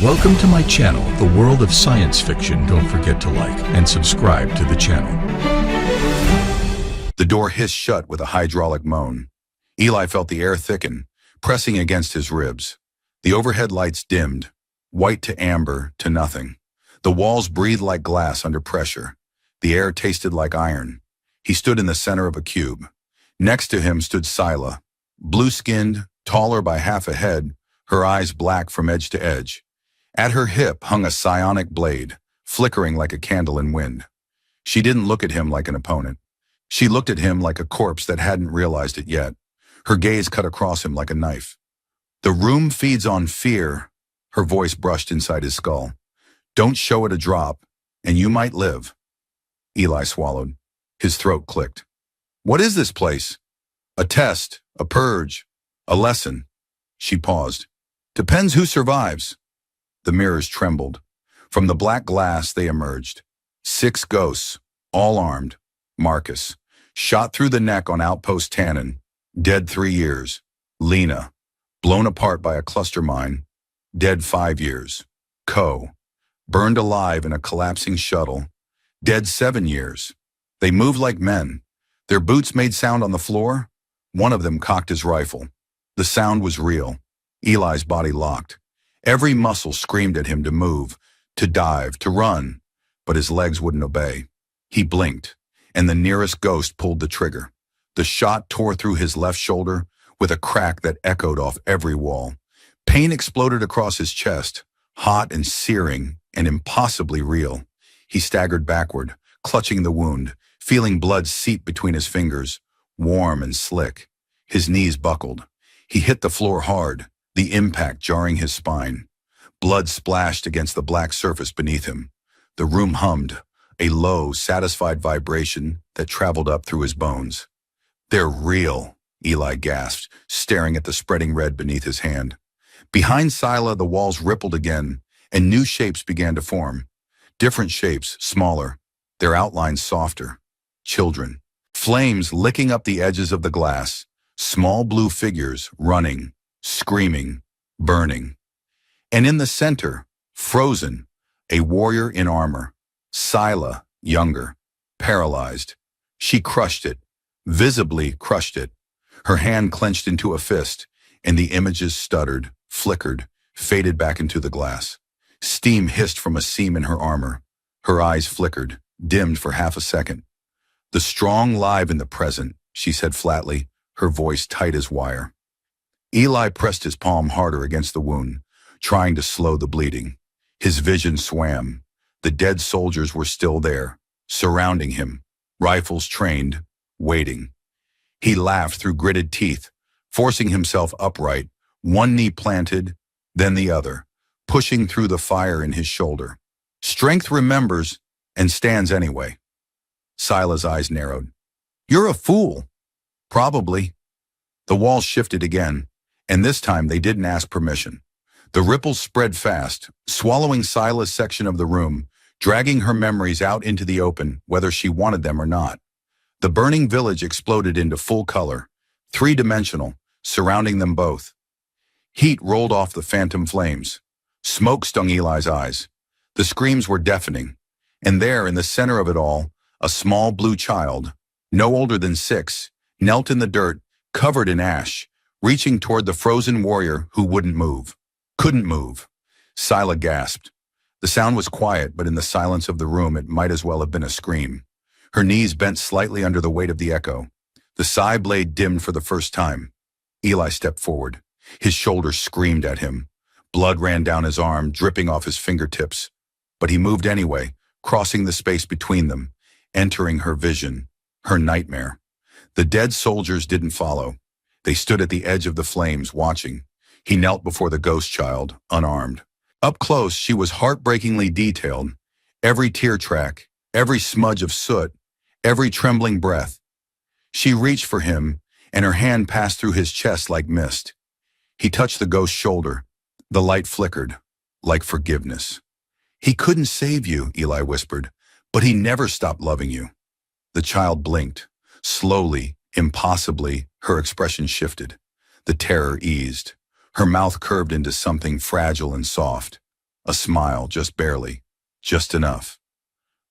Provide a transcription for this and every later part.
Welcome to my channel, the world of science fiction. Don't forget to like and subscribe to the channel. The door hissed shut with a hydraulic moan. Eli felt the air thicken, pressing against his ribs. The overhead lights dimmed, white to amber to nothing. The walls breathed like glass under pressure. The air tasted like iron. He stood in the center of a cube. Next to him stood Scylla, blue-skinned, taller by half a head, her eyes black from edge to edge. At her hip hung a psionic blade, flickering like a candle in wind. She didn't look at him like an opponent. She looked at him like a corpse that hadn't realized it yet. Her gaze cut across him like a knife. "The room feeds on fear," her voice brushed inside his skull. "Don't show it a drop, and you might live." Eli swallowed. His throat clicked. "What is this place?" "A test, a purge, a lesson." She paused. "Depends who survives." The mirrors trembled. From the black glass they emerged. 6 ghosts, all armed. Marcus, shot through the neck on Outpost Tannen, dead 3 years. Lena, blown apart by a cluster mine, dead 5 years. Co, burned alive in a collapsing shuttle, dead 7 years. They moved like men. Their boots made sound on the floor. One of them cocked his rifle. The sound was real. Eli's body locked. Every muscle screamed at him to move, to dive, to run, but his legs wouldn't obey. He blinked, and the nearest ghost pulled the trigger. The shot tore through his left shoulder with a crack that echoed off every wall. Pain exploded across his chest, hot and searing and impossibly real. He staggered backward, clutching the wound, feeling blood seep between his fingers, warm and slick. His knees buckled. He hit the floor hard, the impact jarring his spine. Blood splashed against the black surface beneath him. The room hummed, a low, satisfied vibration that traveled up through his bones. "They're real," Eli gasped, staring at the spreading red beneath his hand. Behind Scylla, the walls rippled again, and new shapes began to form. Different shapes, smaller, their outlines softer. Children. Flames licking up the edges of the glass. Small blue figures running, screaming, burning. And in the center, frozen, a warrior in armor. Scylla, younger, paralyzed. She crushed it, visibly crushed it. Her hand clenched into a fist, and the images stuttered, flickered, faded back into the glass. Steam hissed from a seam in her armor. Her eyes flickered, dimmed for half a second. "The strong live in the present," she said flatly, her voice tight as wire. Eli pressed his palm harder against the wound, trying to slow the bleeding. His vision swam. The dead soldiers were still there, surrounding him, rifles trained, waiting. He laughed through gritted teeth, forcing himself upright, one knee planted, then the other, pushing through the fire in his shoulder. Strength remembers and stands anyway. Scylla's eyes narrowed. "You're a fool." "Probably." The walls shifted again, and this time they didn't ask permission. The ripples spread fast, swallowing Scylla's section of the room, dragging her memories out into the open, whether she wanted them or not. The burning village exploded into full color, 3-dimensional, surrounding them both. Heat rolled off the phantom flames. Smoke stung Eli's eyes. The screams were deafening, and there, in the center of it all, a small blue child, no older than 6, knelt in the dirt, covered in ash, reaching toward the frozen warrior who wouldn't move. Couldn't move. Scylla gasped. The sound was quiet, but in the silence of the room it might as well have been a scream. Her knees bent slightly under the weight of the echo. The psi blade dimmed for the first time. Eli stepped forward. His shoulders screamed at him. Blood ran down his arm, dripping off his fingertips. But he moved anyway, crossing the space between them, entering her vision, her nightmare. The dead soldiers didn't follow. They stood at the edge of the flames, watching. He knelt before the ghost child, unarmed. Up close, she was heartbreakingly detailed. Every tear track, every smudge of soot, every trembling breath. She reached for him, and her hand passed through his chest like mist. He touched the ghost's shoulder. The light flickered, like forgiveness. "He couldn't save you," Eli whispered, "but he never stopped loving you." The child blinked. Slowly, impossibly, her expression shifted. The terror eased. Her mouth curved into something fragile and soft. A smile, just barely, just enough.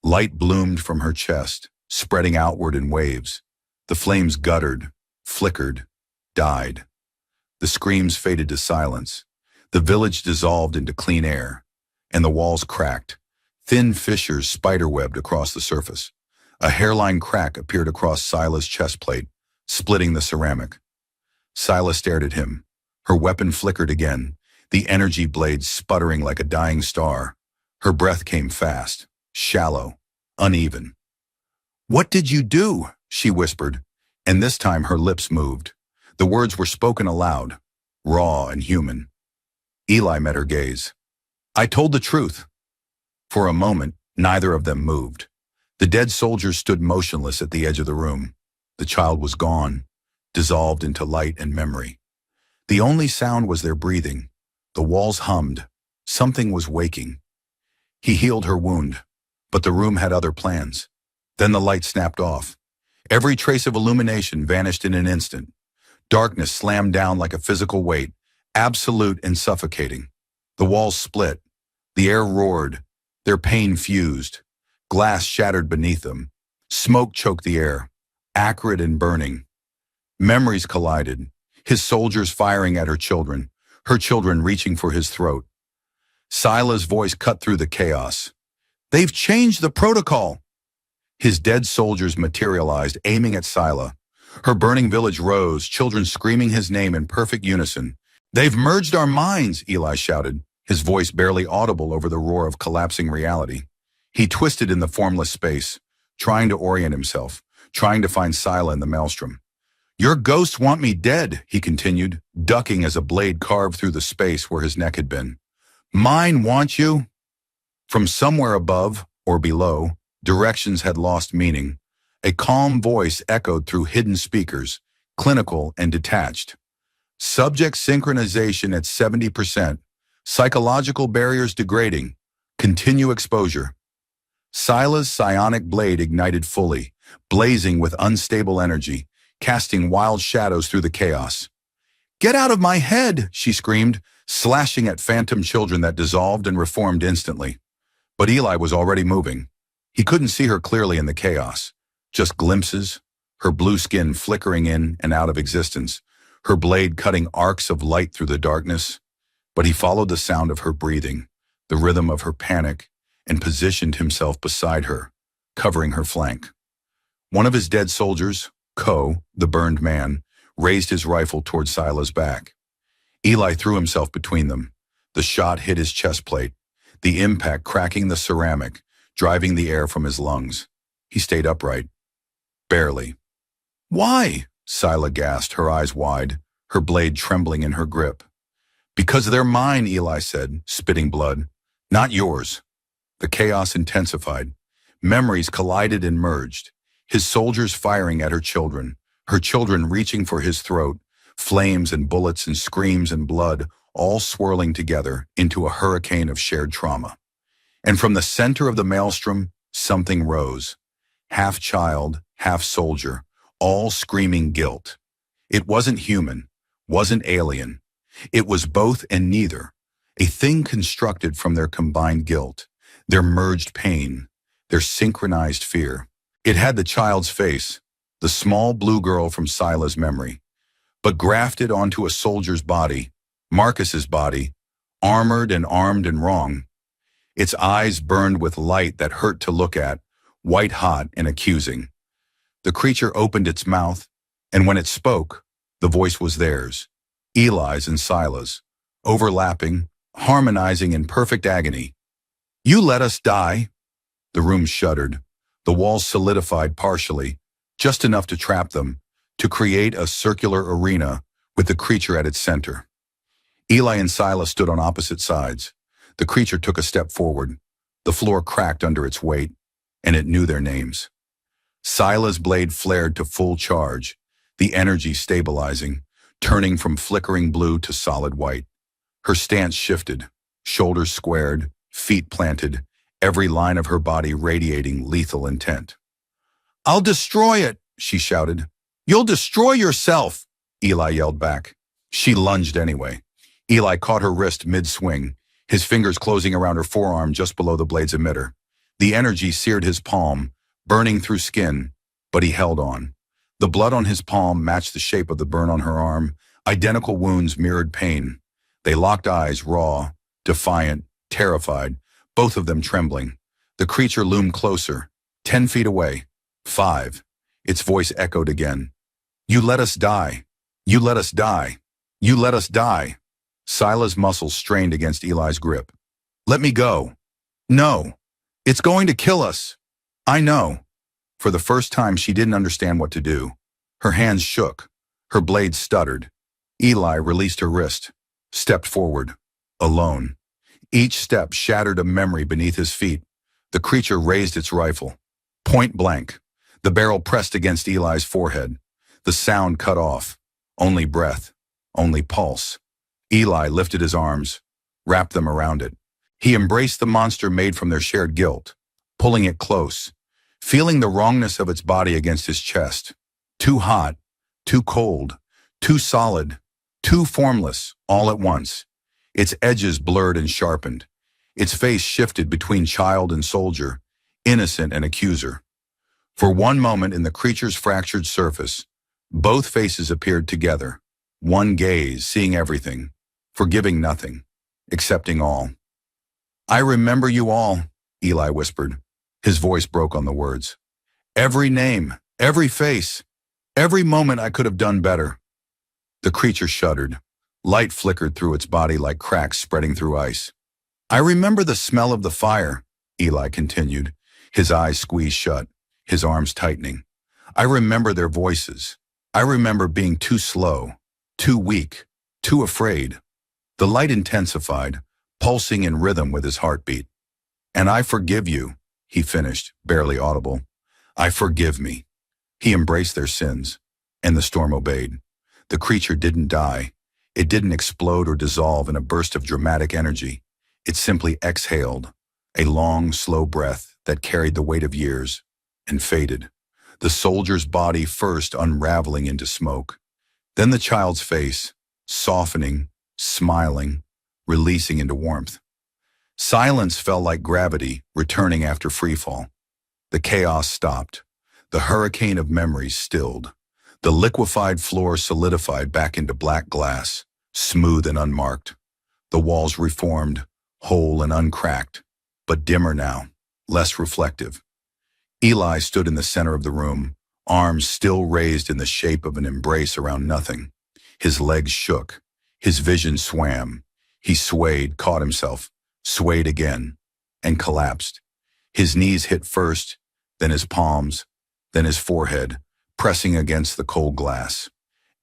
Light bloomed from her chest, spreading outward in waves. The flames guttered, flickered, died. The screams faded to silence. The village dissolved into clean air, and the walls cracked. Thin fissures spiderwebbed across the surface. A hairline crack appeared across Sila's chest plate, splitting the ceramic. Sila stared at him. Her weapon flickered again, the energy blade sputtering like a dying star. Her breath came fast, shallow, uneven. "What did you do?" she whispered, and this time her lips moved. The words were spoken aloud, raw and human. Eli met her gaze. "I told the truth." For a moment, neither of them moved. The dead soldiers stood motionless at the edge of the room. The child was gone, dissolved into light and memory. The only sound was their breathing. The walls hummed. Something was waking. He healed her wound, but the room had other plans. Then the light snapped off. Every trace of illumination vanished in an instant. Darkness slammed down like a physical weight, absolute and suffocating. The walls split. The air roared. Their pain fused. Glass shattered beneath them. Smoke choked the air, acrid and burning. Memories collided. His soldiers firing at her children reaching for his throat. Sila's voice cut through the chaos. "They've changed the protocol." His dead soldiers materialized, aiming at Sila. Her burning village rose, children screaming his name in perfect unison. "They've merged our minds," Eli shouted, his voice barely audible over the roar of collapsing reality. He twisted in the formless space, trying to orient himself, trying to find Sila in the maelstrom. "Your ghosts want me dead," he continued, ducking as a blade carved through the space where his neck had been. "Mine want you." From somewhere above or below, directions had lost meaning. A calm voice echoed through hidden speakers, clinical and detached. "Subject synchronization at 70%. Psychological barriers degrading. Continue exposure." Sila's psionic blade ignited fully, blazing with unstable energy, casting wild shadows through the chaos. "Get out of my head!" she screamed, slashing at phantom children that dissolved and reformed instantly. But Eli was already moving. He couldn't see her clearly in the chaos, just glimpses, her blue skin flickering in and out of existence, her blade cutting arcs of light through the darkness. But he followed the sound of her breathing, the rhythm of her panic, and positioned himself beside her, covering her flank. One of his dead soldiers, Ko, the burned man, raised his rifle toward Sila's back. Eli threw himself between them. The shot hit his chest plate, the impact cracking the ceramic, driving the air from his lungs. He stayed upright. Barely. "Why?" Sila gasped, her eyes wide, her blade trembling in her grip. "Because they're mine," Eli said, spitting blood. "Not yours." The chaos intensified. Memories collided and merged. His soldiers firing at her children reaching for his throat, flames and bullets and screams and blood all swirling together into a hurricane of shared trauma. And from the center of the maelstrom, something rose. Half child, half soldier, all screaming guilt. It wasn't human, wasn't alien. It was both and neither, a thing constructed from their combined guilt, their merged pain, their synchronized fear. It had the child's face, the small blue girl from Sila's memory, but grafted onto a soldier's body, Marcus's body, armored and armed and wrong. Its eyes burned with light that hurt to look at, white-hot and accusing. The creature opened its mouth, and when it spoke, the voice was theirs, Eli's and Sila's, overlapping, harmonizing in perfect agony. "You let us die." The room shuddered. The walls solidified partially, just enough to trap them, to create a circular arena with the creature at its center. Eli and Sila stood on opposite sides. The creature took a step forward. The floor cracked under its weight, and it knew their names. Sila's blade flared to full charge, the energy stabilizing, turning from flickering blue to solid white. Her stance shifted, shoulders squared, feet planted, every line of her body radiating lethal intent. "I'll destroy it," she shouted. "You'll destroy yourself," Eli yelled back. She lunged anyway. Eli caught her wrist mid-swing. his fingers closing around her forearm just below the blade's emitter. The energy seared his palm, burning through skin, but he held on. The blood on his palm matched the shape of the burn on her arm. Identical wounds mirrored pain. They locked eyes, raw, defiant, terrified, both of them trembling. The creature loomed closer, 10 feet away. 5. Its voice echoed again. You let us die. You let us die. You let us die. Sila's muscles strained against Eli's grip. Let me go. No. It's going to kill us. I know. For the first time, she didn't understand what to do. Her hands shook. Her blade stuttered. Eli released her wrist, stepped forward, alone. Each step shattered a memory beneath his feet. The creature raised its rifle. Point blank. The barrel pressed against Eli's forehead. The sound cut off. Only breath. Only pulse. Eli lifted his arms, wrapped them around it. He embraced the monster made from their shared guilt, pulling it close, feeling the wrongness of its body against his chest. Too hot, too cold, too solid, too formless, all at once. Its edges blurred and sharpened. Its face shifted between child and soldier, innocent and accuser. For one moment in the creature's fractured surface, both faces appeared together. One gaze, seeing everything, forgiving nothing, accepting all. I remember you all, Eli whispered. His voice broke on the words. Every name, every face, every moment I could have done better. The creature shuddered. Light flickered through its body like cracks spreading through ice. I remember the smell of the fire, Eli continued, his eyes squeezed shut, his arms tightening. I remember their voices. I remember being too slow, too weak, too afraid. The light intensified, pulsing in rhythm with his heartbeat. And I forgive you, he finished, barely audible. I forgive me. He embraced their sins, and the storm obeyed. The creature didn't die. It didn't explode or dissolve in a burst of dramatic energy. It simply exhaled, a long, slow breath that carried the weight of years, and faded. The soldier's body first unraveling into smoke. Then the child's face, softening, smiling, releasing into warmth. Silence fell like gravity, returning after freefall. The chaos stopped. The hurricane of memories stilled. The liquefied floor solidified back into black glass, smooth and unmarked. The walls reformed, whole and uncracked, but dimmer now, less reflective. Eli stood in the center of the room, arms still raised in the shape of an embrace around nothing. His legs shook. His vision swam. He swayed, caught himself, swayed again, and collapsed. His knees hit first, then his palms, then his forehead, pressing against the cold glass.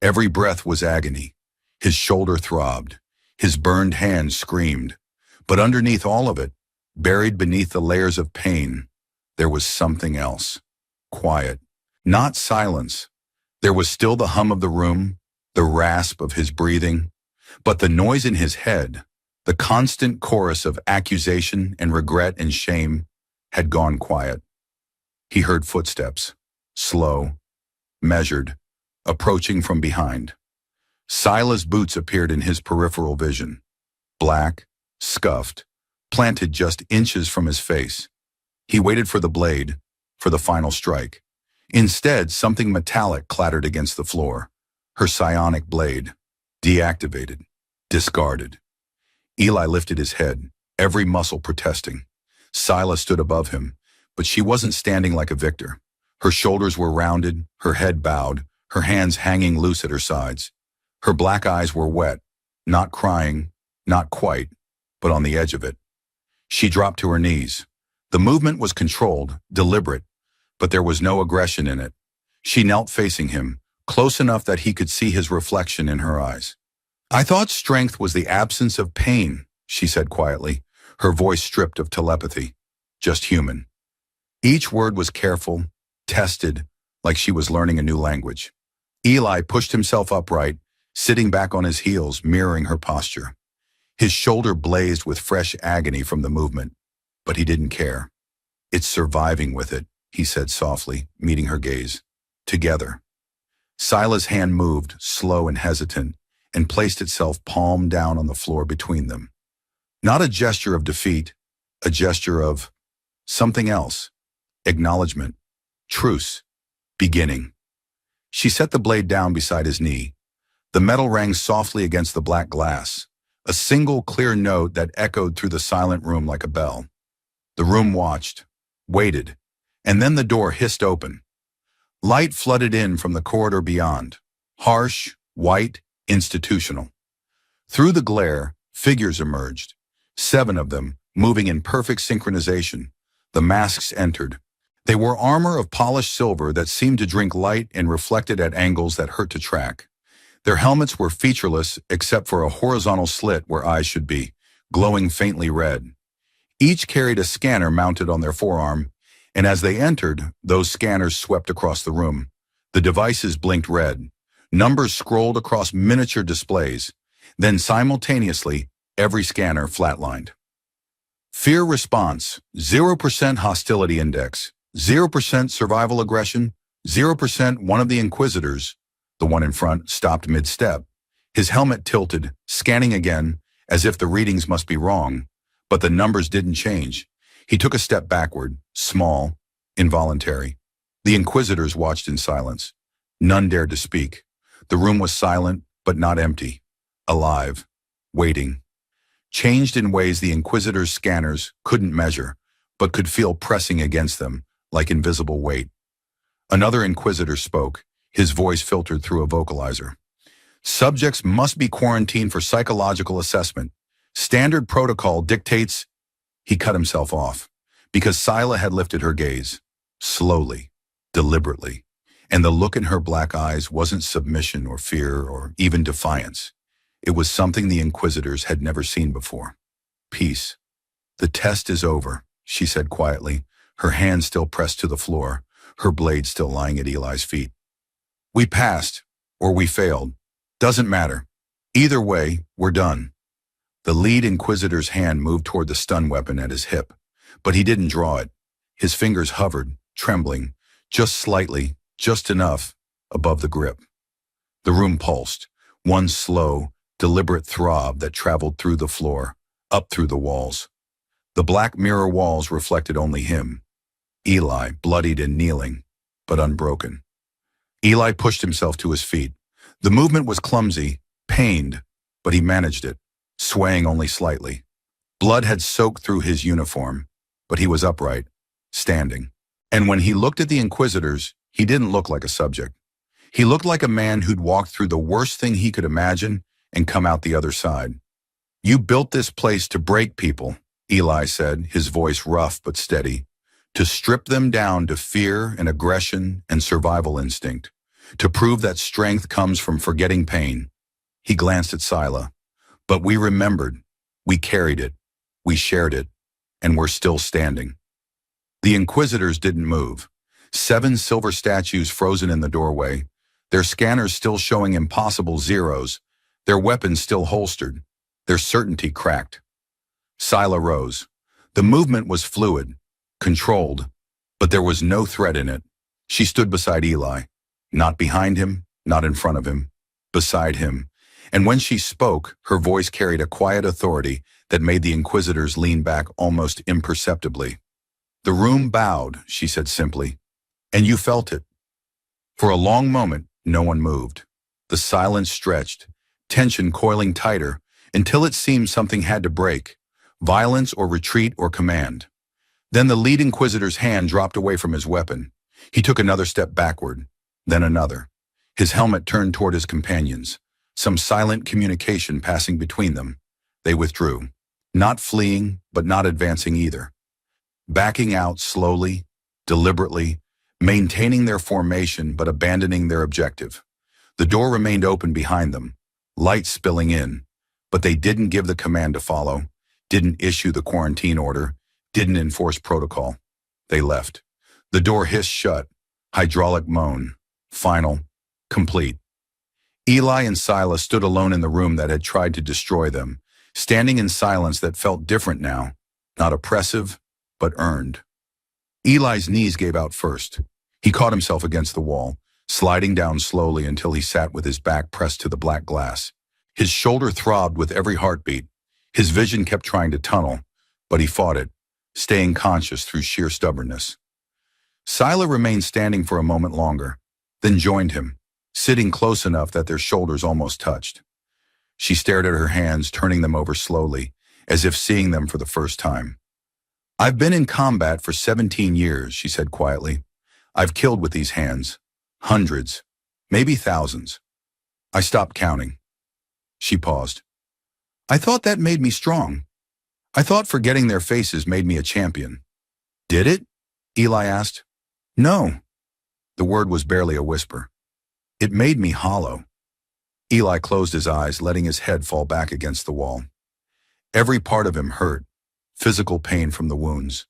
Every breath was agony. His shoulder throbbed. His burned hand screamed. But underneath all of it, buried beneath the layers of pain, there was something else. Quiet. Not silence. There was still the hum of the room, the rasp of his breathing, but the noise in his head, the constant chorus of accusation and regret and shame, had gone quiet. He heard footsteps, slow, measured, approaching from behind. Sila's boots appeared in his peripheral vision, black, scuffed, planted just inches from his face. He waited for the blade, for the final strike. Instead, something metallic clattered against the floor. Her psionic blade, deactivated, discarded. Eli lifted his head, every muscle protesting. Sila stood above him, but she wasn't standing like a victor. Her shoulders were rounded, her head bowed, her hands hanging loose at her sides. Her black eyes were wet, not crying, not quite, but on the edge of it. She dropped to her knees. The movement was controlled, deliberate, but there was no aggression in it. She knelt facing him, close enough that he could see his reflection in her eyes. I thought strength was the absence of pain, she said quietly, her voice stripped of telepathy, just human. Each word was careful, tested, like she was learning a new language. Eli pushed himself upright, sitting back on his heels, mirroring her posture. His shoulder blazed with fresh agony from the movement, but he didn't care. It's surviving with it, he said softly, meeting her gaze. Together. Sila's hand moved, slow and hesitant, and placed itself palm down on the floor between them. Not a gesture of defeat, a gesture of something else. Acknowledgement. Truce. Beginning. She set the blade down beside his knee. The metal rang softly against the black glass, a single clear note that echoed through the silent room like a bell. The room watched, waited, and then the door hissed open. Light flooded in from the corridor beyond, harsh, white, institutional. Through the glare, figures emerged, 7 of them, moving in perfect synchronization. The masks entered. They wore armor of polished silver that seemed to drink light and reflected at angles that hurt to track. Their helmets were featureless except for a horizontal slit where eyes should be, glowing faintly red. Each carried a scanner mounted on their forearm, and as they entered, those scanners swept across the room. The devices blinked red. Numbers scrolled across miniature displays. Then simultaneously, every scanner flatlined. Fear response, 0% hostility index, 0% survival aggression, 0%. One of the Inquisitors, the one in front, stopped mid-step. His helmet tilted, scanning again, as if the readings must be wrong. But the numbers didn't change. He took a step backward, small, involuntary. The Inquisitors watched in silence. None dared to speak. The room was silent, but not empty. Alive, waiting. Changed in ways the Inquisitors' scanners couldn't measure, but could feel pressing against them, like invisible weight. Another Inquisitor spoke, his voice filtered through a vocalizer. Subjects must be quarantined for psychological assessment. Standard protocol dictates. He cut himself off, because Scylla had lifted her gaze, slowly, deliberately, and the look in her black eyes wasn't submission or fear or even defiance. It was something the Inquisitors had never seen before. Peace. The test is over, she said quietly, her hand still pressed to the floor, her blade still lying at Eli's feet. We passed, or we failed. Doesn't matter. Either way, we're done. The lead Inquisitor's hand moved toward the stun weapon at his hip, but he didn't draw it. His fingers hovered, trembling, just slightly, just enough, above the grip. The room pulsed, one slow, deliberate throb that traveled through the floor, up through the walls. The black mirror walls reflected only him. Eli, bloodied and kneeling, but unbroken. Eli pushed himself to his feet. The movement was clumsy, pained, but he managed it, swaying only slightly. Blood had soaked through his uniform, but he was upright, standing. And when he looked at the Inquisitors, he didn't look like a subject. He looked like a man who'd walked through the worst thing he could imagine and come out the other side. You built this place to break people, Eli said, his voice rough but steady, to strip them down to fear and aggression and survival instinct, to prove that strength comes from forgetting pain. He glanced at Scylla. But we remembered, we carried it, we shared it, and we're still standing. The Inquisitors didn't move. 7 silver statues frozen in the doorway, their scanners still showing impossible zeros, their weapons still holstered, their certainty cracked. Scylla rose. The movement was fluid, controlled, but there was no threat in it. She stood beside Eli, not behind him, not in front of him, beside him. And when she spoke, her voice carried a quiet authority that made the Inquisitors lean back almost imperceptibly. The room bowed, she said simply, and you felt it. For a long moment, no one moved. The silence stretched, tension coiling tighter, until it seemed something had to break, violence or retreat or command. Then the lead Inquisitor's hand dropped away from his weapon. He took another step backward, then another. His helmet turned toward his companions, some silent communication passing between them. They withdrew, not fleeing, but not advancing either. Backing out slowly, deliberately, maintaining their formation but abandoning their objective. The door remained open behind them, light spilling in, but they didn't give the command to follow, didn't issue the quarantine order, didn't enforce protocol. They left. The door hissed shut, hydraulic moan, final, complete. Eli and Scylla stood alone in the room that had tried to destroy them, standing in silence that felt different now, not oppressive, but earned. Eli's knees gave out first. He caught himself against the wall, sliding down slowly until he sat with his back pressed to the black glass. His shoulder throbbed with every heartbeat. His vision kept trying to tunnel, but he fought it, staying conscious through sheer stubbornness. Scylla remained standing for a moment longer, then joined him, sitting close enough that their shoulders almost touched. She stared at her hands, turning them over slowly, as if seeing them for the first time. "I've been in combat for 17 years, she said quietly. "I've killed with these hands. Hundreds, maybe thousands. I stopped counting." She paused. "I thought that made me strong. I thought forgetting their faces made me a champion." "Did it?" Eli asked. "No." The word was barely a whisper. "It made me hollow." Eli closed his eyes, letting his head fall back against the wall. Every part of him hurt, physical pain from the wounds,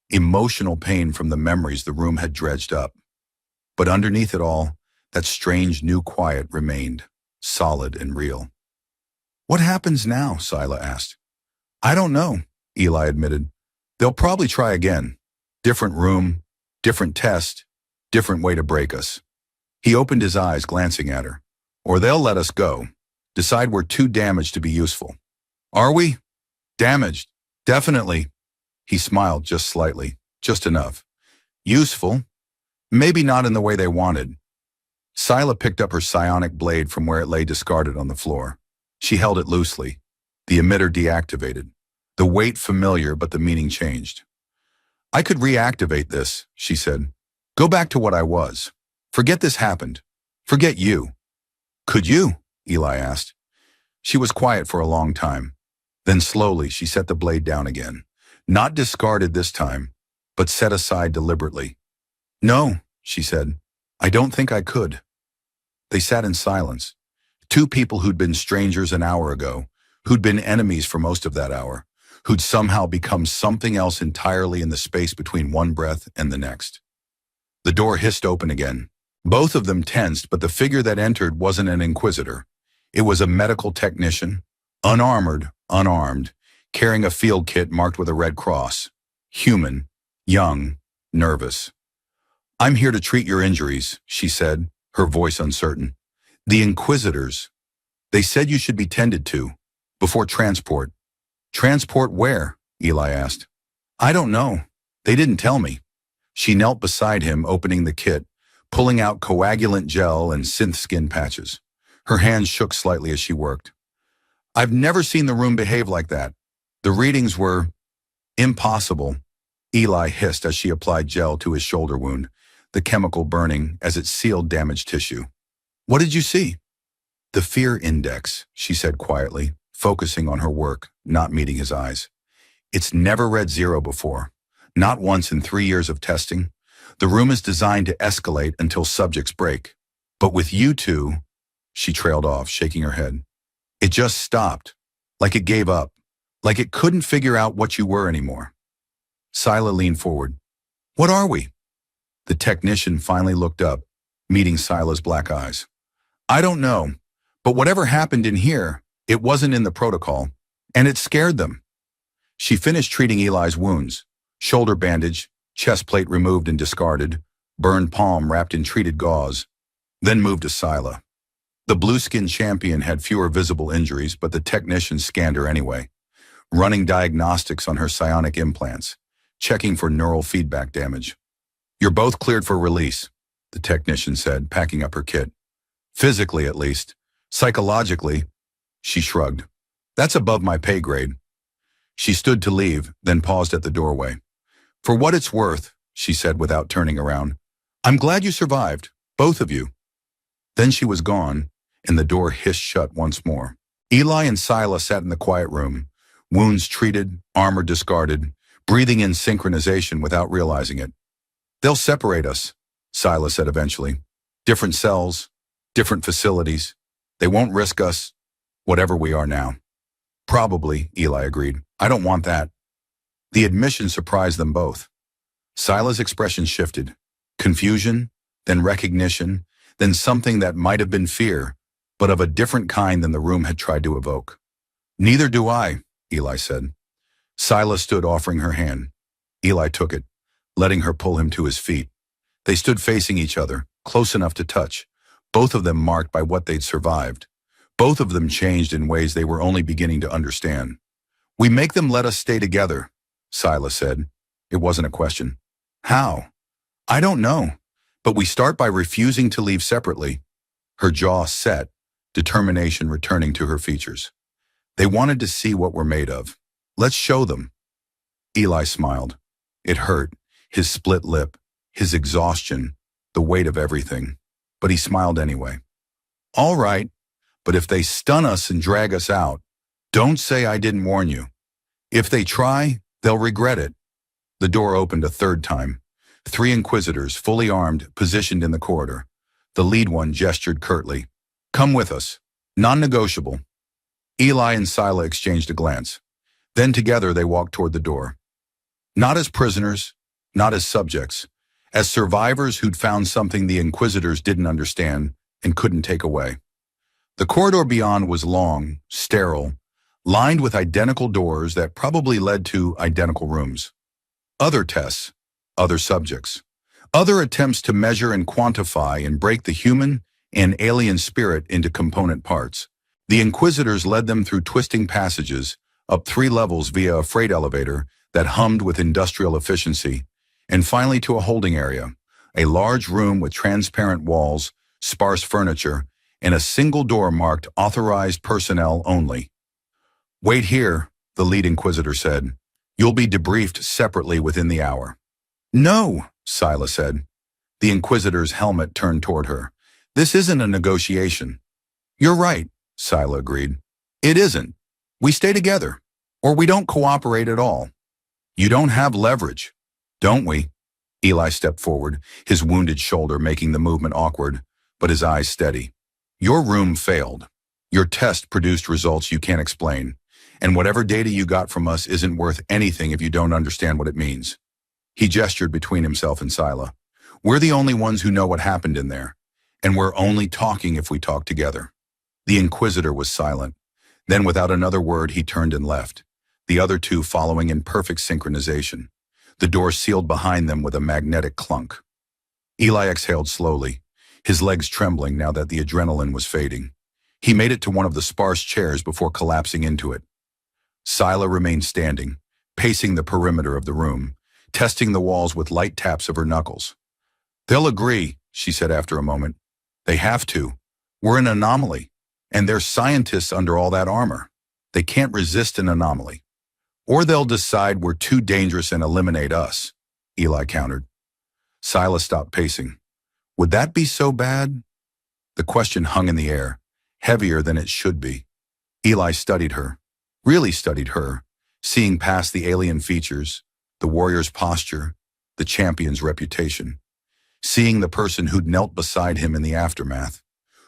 emotional pain from the memories the room had dredged up. But underneath it all, that strange new quiet remained, solid and real. "What happens now?" Scylla asked. "I don't know," Eli admitted. "They'll probably try again. Different room, different test, different way to break us." He opened his eyes, glancing at her. "Or they'll let us go, decide we're too damaged to be useful." "Are we?" "Damaged. Definitely." He smiled just slightly, just enough. "Useful? Maybe not in the way they wanted." Scylla picked up her psionic blade from where it lay discarded on the floor. She held it loosely, the emitter deactivated. The weight familiar, but the meaning changed. "I could reactivate this," she said. "Go back to what I was. Forget this happened. Forget you." "Could you?" Eli asked. She was quiet for a long time. Then slowly she set the blade down again. Not discarded this time, but set aside deliberately. "No," she said. "I don't think I could." They sat in silence. Two people who'd been strangers an hour ago, who'd been enemies for most of that hour, who'd somehow become something else entirely in the space between one breath and the next. The door hissed open again. Both of them tensed, but the figure that entered wasn't an inquisitor. It was a medical technician, unarmored, unarmed, carrying a field kit marked with a red cross. Human, young, nervous. "I'm here to treat your injuries," she said, her voice uncertain. "The inquisitors. They said you should be tended to, before transport." "Transport where?" Eli asked. "I don't know. They didn't tell me." She knelt beside him, opening the kit, pulling out coagulant gel and synth skin patches. Her hands shook slightly as she worked. "I've never seen the room behave like that. The readings were impossible," Eli hissed as she applied gel to his shoulder wound, the chemical burning as it sealed damaged tissue. "What did you see?" "The fear index," she said quietly, focusing on her work, not meeting his eyes. "It's never read 0 before. Not once in 3 years of testing. The room is designed to escalate until subjects break. But with you two," she trailed off, shaking her head. "It just stopped. Like it gave up. Like it couldn't figure out what you were anymore." Scylla leaned forward. "What are we?" The technician finally looked up, meeting Scylla's black eyes. "I don't know, but whatever happened in here, it wasn't in the protocol, and it scared them." She finished treating Eli's wounds, shoulder bandage, chest plate removed and discarded, burned palm wrapped in treated gauze, then moved to Scylla. The blue-skinned champion had fewer visible injuries, but the technician scanned her anyway, running diagnostics on her psionic implants, checking for neural feedback damage. "You're both cleared for release," the technician said, packing up her kit. "Physically, at least. Psychologically," she shrugged. "That's above my pay grade." She stood to leave, then paused at the doorway. "For what it's worth," she said without turning around, "I'm glad you survived, both of you." Then she was gone, and the door hissed shut once more. Eli and Scylla sat in the quiet room, wounds treated, armor discarded, breathing in synchronization without realizing it. "They'll separate us," Scylla said eventually. "Different cells, different facilities. They won't risk us, whatever we are now." "Probably," Eli agreed. "I don't want that." The admission surprised them both. Scylla's expression shifted. Confusion, then recognition, then something that might have been fear, but of a different kind than the room had tried to evoke. "Neither do I," Eli said. Scylla stood, offering her hand. Eli took it, letting her pull him to his feet. They stood facing each other, close enough to touch, both of them marked by what they'd survived. Both of them changed in ways they were only beginning to understand. We make them let us stay together, Silas said. It wasn't a question. How? I don't know, but we start by refusing to leave separately. Her jaw set, determination returning to her features. They wanted to see what we're made of. Let's show them. Eli smiled. It hurt, his split lip, his exhaustion, the weight of everything. But he smiled anyway. All right, but if they stun us and drag us out, don't say I didn't warn you. If they try, they'll regret it. The door opened a third time. 3 inquisitors, fully armed, positioned in the corridor. The lead one gestured curtly. Come with us. Non-negotiable. Eli and Sila exchanged a glance. Then together they walked toward the door. Not as prisoners, not as subjects, as survivors who'd found something the inquisitors didn't understand and couldn't take away. The corridor beyond was long, sterile, lined with identical doors that probably led to identical rooms. Other tests, other subjects, other attempts to measure and quantify and break the human and alien spirit into component parts. The inquisitors led them through twisting passages, up 3 levels via a freight elevator that hummed with industrial efficiency, and finally to a holding area, a large room with transparent walls, sparse furniture, and a single door marked Authorized Personnel Only. Wait here, the lead inquisitor said. You'll be debriefed separately within the hour. No, Sila said. The inquisitor's helmet turned toward her. This isn't a negotiation. You're right, Sila agreed. It isn't. We stay together, or we don't cooperate at all. You don't have leverage, don't we? Eli stepped forward, his wounded shoulder making the movement awkward, but his eyes steady. Your room failed. Your test produced results you can't explain, and whatever data you got from us isn't worth anything if you don't understand what it means. He gestured between himself and Sila. We're the only ones who know what happened in there, and we're only talking if we talk together. The inquisitor was silent. Then without another word, he turned and left, the other 2 following in perfect synchronization. The door sealed behind them with a magnetic clunk. Eli exhaled slowly, his legs trembling now that the adrenaline was fading. He made it to one of the sparse chairs before collapsing into it. Sila remained standing, pacing the perimeter of the room, testing the walls with light taps of her knuckles. They'll agree, she said after a moment. They have to. We're an anomaly, and there's scientists under all that armor. They can't resist an anomaly. Or they'll decide we're too dangerous and eliminate us, Eli countered. Sila stopped pacing. Would that be so bad? The question hung in the air, heavier than it should be. Eli studied her, really studied her, seeing past the alien features, the warrior's posture, the champion's reputation, seeing the person who'd knelt beside him in the aftermath,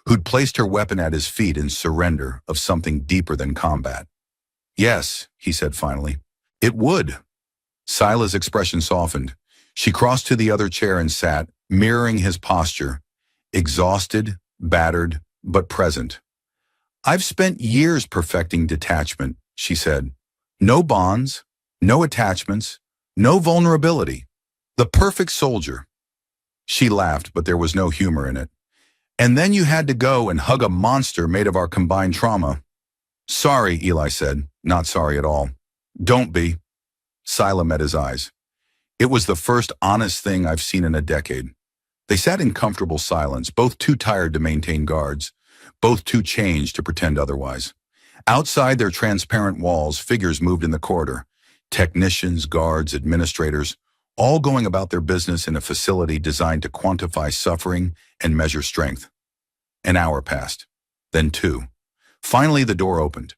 who'd placed her weapon at his feet in surrender of something deeper than combat. Yes, he said finally, it would. Sila's expression softened. She crossed to the other chair and sat, mirroring his posture, exhausted, battered, but present. I've spent years perfecting detachment, she said. No bonds, no attachments, no vulnerability. The perfect soldier. She laughed, but there was no humor in it. And then you had to go and hug a monster made of our combined trauma. Sorry, Eli said, not sorry at all. Don't be. Sila met his eyes. It was the first honest thing I've seen in a decade. They sat in comfortable silence, both too tired to maintain guards, both too changed to pretend otherwise. Outside their transparent walls, figures moved in the corridor. Technicians, guards, administrators, all going about their business in a facility designed to quantify suffering and measure strength. An hour passed, then 2. Finally, the door opened.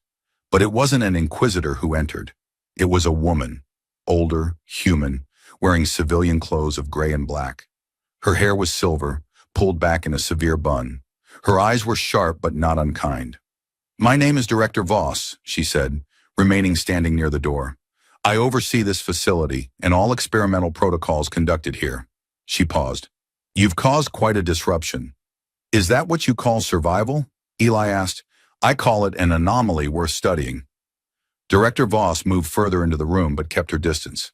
But it wasn't an inquisitor who entered. It was a woman, older, human, wearing civilian clothes of gray and black. Her hair was silver, pulled back in a severe bun. Her eyes were sharp but not unkind. My name is Director Voss, she said, remaining standing near the door. I oversee this facility and all experimental protocols conducted here. She paused. You've caused quite a disruption. Is that what you call survival? Eli asked. I call it an anomaly worth studying. Director Voss moved further into the room but kept her distance.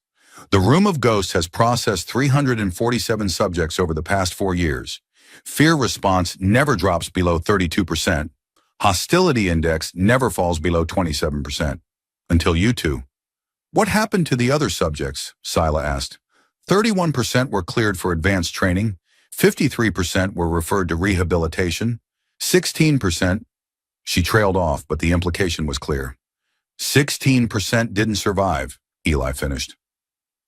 The Room of Ghosts has processed 347 subjects over the past 4 years. Fear response never drops below 32%. Hostility index never falls below 27%. Until you two. What happened to the other subjects? Sila asked. 31% were cleared for advanced training, 53% were referred to rehabilitation, 16%. She trailed off, but the implication was clear. 16% didn't survive, Eli finished.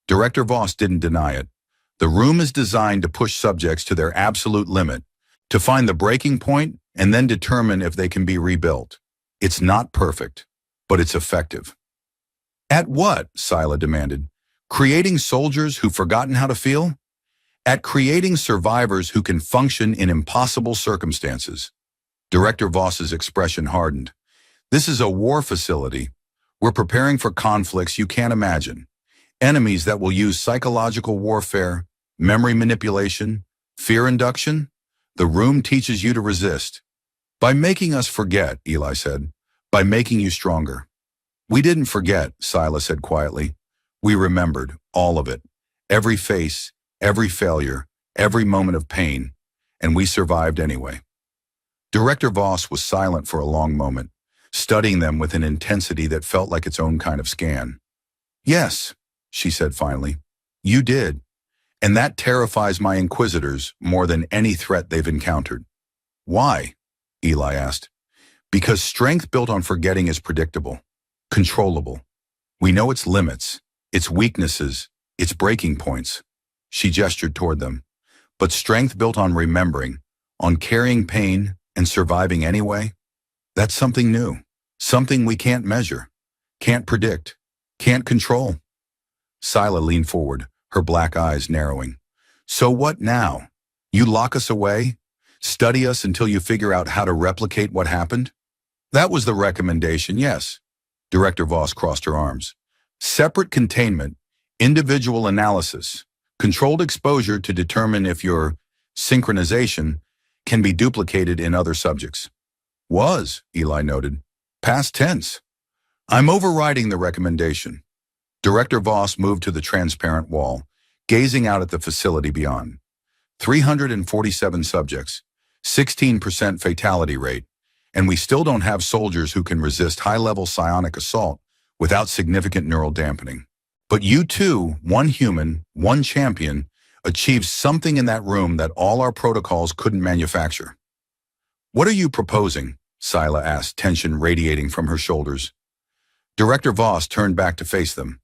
Director Voss didn't deny it. The room is designed to push subjects to their absolute limit, to find the breaking point and then determine if they can be rebuilt. It's not perfect, but it's effective. At what? Sila demanded. Creating soldiers who've forgotten how to feel? At creating survivors who can function in impossible circumstances. Director Voss's expression hardened. This is a war facility. We're preparing for conflicts you can't imagine. Enemies that will use psychological warfare, memory manipulation, fear induction. The room teaches you to resist. By making us forget, Eli said. By making you stronger. We didn't forget, Sila said quietly. We remembered, all of it. Every face, every failure, every moment of pain. And we survived anyway. Director Voss was silent for a long moment, studying them with an intensity that felt like its own kind of scan. Yes, she said finally. You did. And that terrifies my inquisitors more than any threat they've encountered. Why? Eli asked. Because strength built on forgetting is predictable, controllable. We know its limits, its weaknesses, its breaking points. She gestured toward them. But strength built on remembering, on carrying pain and surviving anyway, that's something new, something we can't measure, can't predict, can't control. Sila leaned forward, her black eyes narrowing. So what now? You lock us away? Study us until you figure out how to replicate what happened? That was the recommendation, yes. Director Voss crossed her arms. Separate containment, individual analysis, controlled exposure to determine if your synchronization can be duplicated in other subjects. Was, Eli noted. Past tense. I'm overriding the recommendation. Director Voss moved to the transparent wall, gazing out at the facility beyond. 347 subjects, 16% fatality rate, and we still don't have soldiers who can resist high-level psionic assault without significant neural dampening. But you two, one human, one champion, achieved something in that room that all our protocols couldn't manufacture. What are you proposing? Sila asked, tension radiating from her shoulders. Director Voss turned back to face them.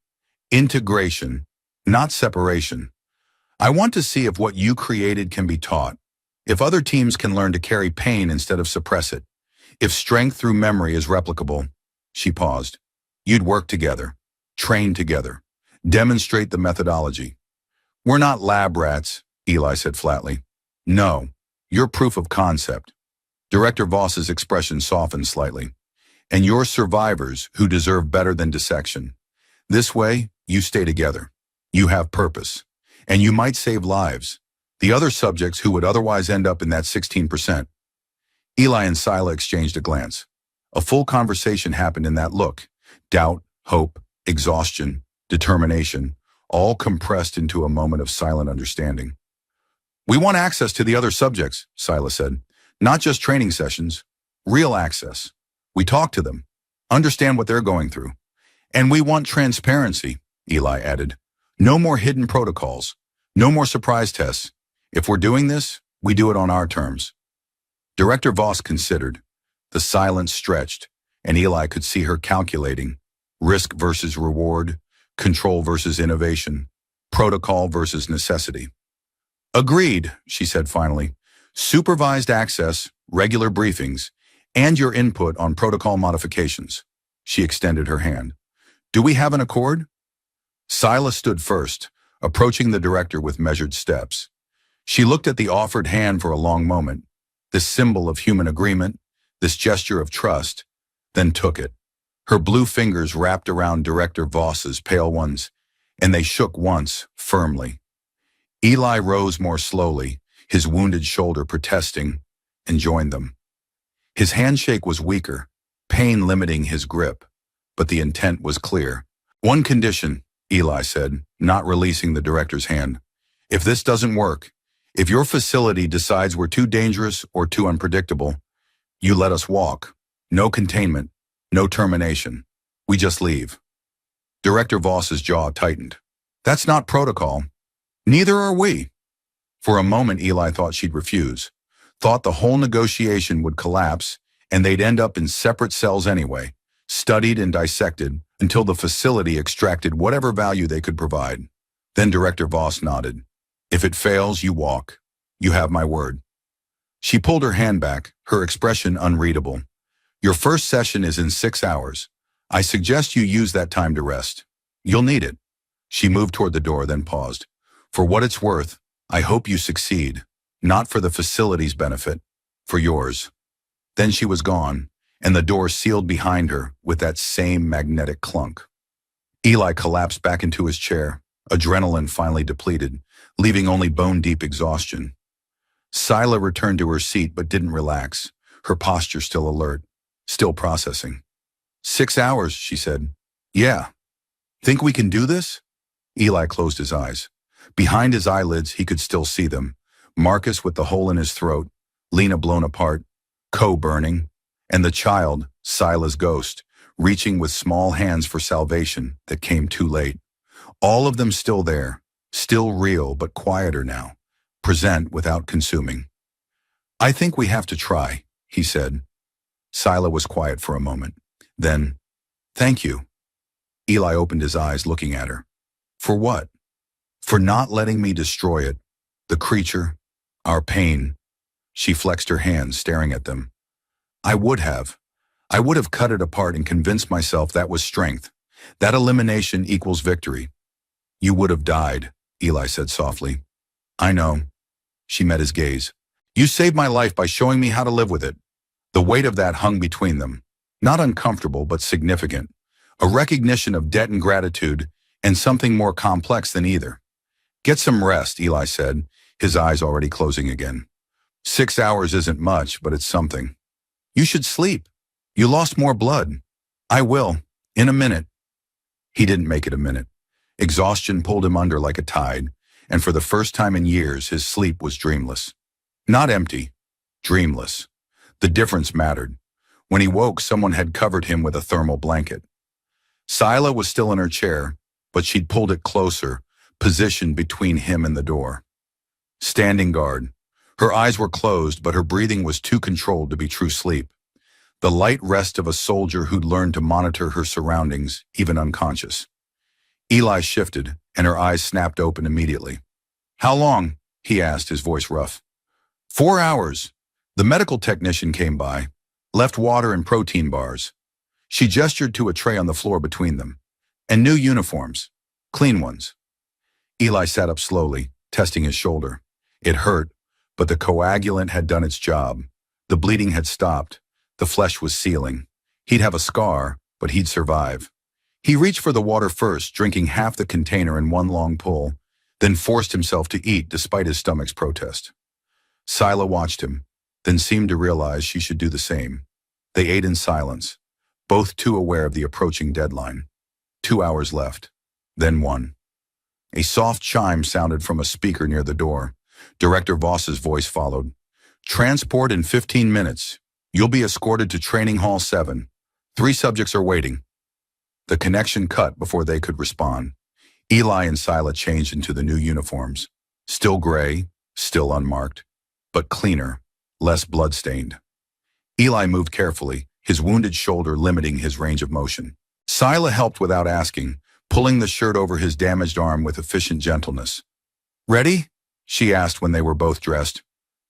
Integration, not separation. I want to see if what you created can be taught, if other teams can learn to carry pain instead of suppress it, if strength through memory is replicable. She paused. You'd work together, train together, demonstrate the methodology. We're not lab rats, Eli said flatly. No, you're proof of concept. Director Voss's expression softened slightly. And you're survivors who deserve better than dissection. This way, you stay together. You have purpose. And you might save lives. The other subjects who would otherwise end up in that 16%. Eli and Sila exchanged a glance. A full conversation happened in that look. Doubt, hope, exhaustion, determination, all compressed into a moment of silent understanding. We want access to the other subjects, Sila said. Not just training sessions, real access. We talk to them, understand what they're going through. And we want transparency, Eli added. No more hidden protocols, no more surprise tests. If we're doing this, we do it on our terms. Director Voss considered. The silence stretched, and Eli could see her calculating. Risk versus reward, control versus innovation, protocol versus necessity. Agreed, she said finally. Supervised access, regular briefings, and your input on protocol modifications. She extended her hand. Do we have an accord? Sila stood first, approaching the director with measured steps. She looked at the offered hand for a long moment, this symbol of human agreement, this gesture of trust, then took it. Her blue fingers wrapped around Director Voss's pale ones, and they shook once, firmly. Eli rose more slowly, his wounded shoulder protesting, and joined them. His handshake was weaker, pain limiting his grip, but the intent was clear. One condition, Eli said, not releasing the director's hand. If this doesn't work, if your facility decides we're too dangerous or too unpredictable, you let us walk. No containment, no termination. We just leave. Director Voss's jaw tightened. That's not protocol. Neither are we. For a moment, Eli thought she'd refuse, thought the whole negotiation would collapse and they'd end up in separate cells anyway, studied and dissected until the facility extracted whatever value they could provide. Then Director Voss nodded. If it fails, you walk. You have my word. She pulled her hand back, her expression unreadable. Your first session is in 6 hours. I suggest you use that time to rest. You'll need it. She moved toward the door, then paused. For what it's worth, I hope you succeed. Not for the facility's benefit, for yours. Then she was gone, and the door sealed behind her with that same magnetic clunk. Eli collapsed back into his chair, adrenaline finally depleted, leaving only bone-deep exhaustion. Scylla returned to her seat but didn't relax, her posture still alert, still processing. 6 hours, she said. Yeah. Think we can do this? Eli closed his eyes. Behind his eyelids, he could still see them. Marcus with the hole in his throat, Lena blown apart, Co burning, and the child, Scylla's ghost, reaching with small hands for salvation that came too late. All of them still there, still real but quieter now, present without consuming. I think we have to try, he said. Scylla was quiet for a moment. Then, thank you. Eli opened his eyes looking at her. For what? For not letting me destroy it. The creature, our pain. She flexed her hands, staring at them. I would have cut it apart and convinced myself that was strength. That elimination equals victory. You would have died, Eli said softly. I know. She met his gaze. You saved my life by showing me how to live with it. The weight of that hung between them. Not uncomfortable, but significant. A recognition of debt and gratitude, and something more complex than either. Get some rest, Eli said, his eyes already closing again. 6 hours isn't much, but it's something. You should sleep. You lost more blood. I will, in a minute. He didn't make it a minute. Exhaustion pulled him under like a tide, and for the first time in years, his sleep was dreamless. Not empty, dreamless. The difference mattered. When he woke, someone had covered him with a thermal blanket. Scylla was still in her chair, but she'd pulled it closer, positioned between him and the door. Standing guard. Her eyes were closed, but her breathing was too controlled to be true sleep. The light rest of a soldier who'd learned to monitor her surroundings, even unconscious. Eli shifted, and her eyes snapped open immediately. How long? He asked, his voice rough. 4 hours. The medical technician came by, left water and protein bars. She gestured to a tray on the floor between them. And new uniforms. Clean ones. Eli sat up slowly, testing his shoulder. It hurt, but the coagulant had done its job. The bleeding had stopped. The flesh was sealing. He'd have a scar, but he'd survive. He reached for the water first, drinking half the container in one long pull, then forced himself to eat despite his stomach's protest. Scylla watched him, then seemed to realize she should do the same. They ate in silence, both too aware of the approaching deadline. 2 hours left, then 1. A soft chime sounded from a speaker near the door. Director Voss's voice followed. Transport in 15 minutes. You'll be escorted to Training Hall 7. 3 subjects are waiting. The connection cut before they could respond. Eli and Scylla changed into the new uniforms. Still gray, still unmarked, but cleaner, less blood-stained. Eli moved carefully, his wounded shoulder limiting his range of motion. Scylla helped without asking, pulling the shirt over his damaged arm with efficient gentleness. Ready? She asked when they were both dressed.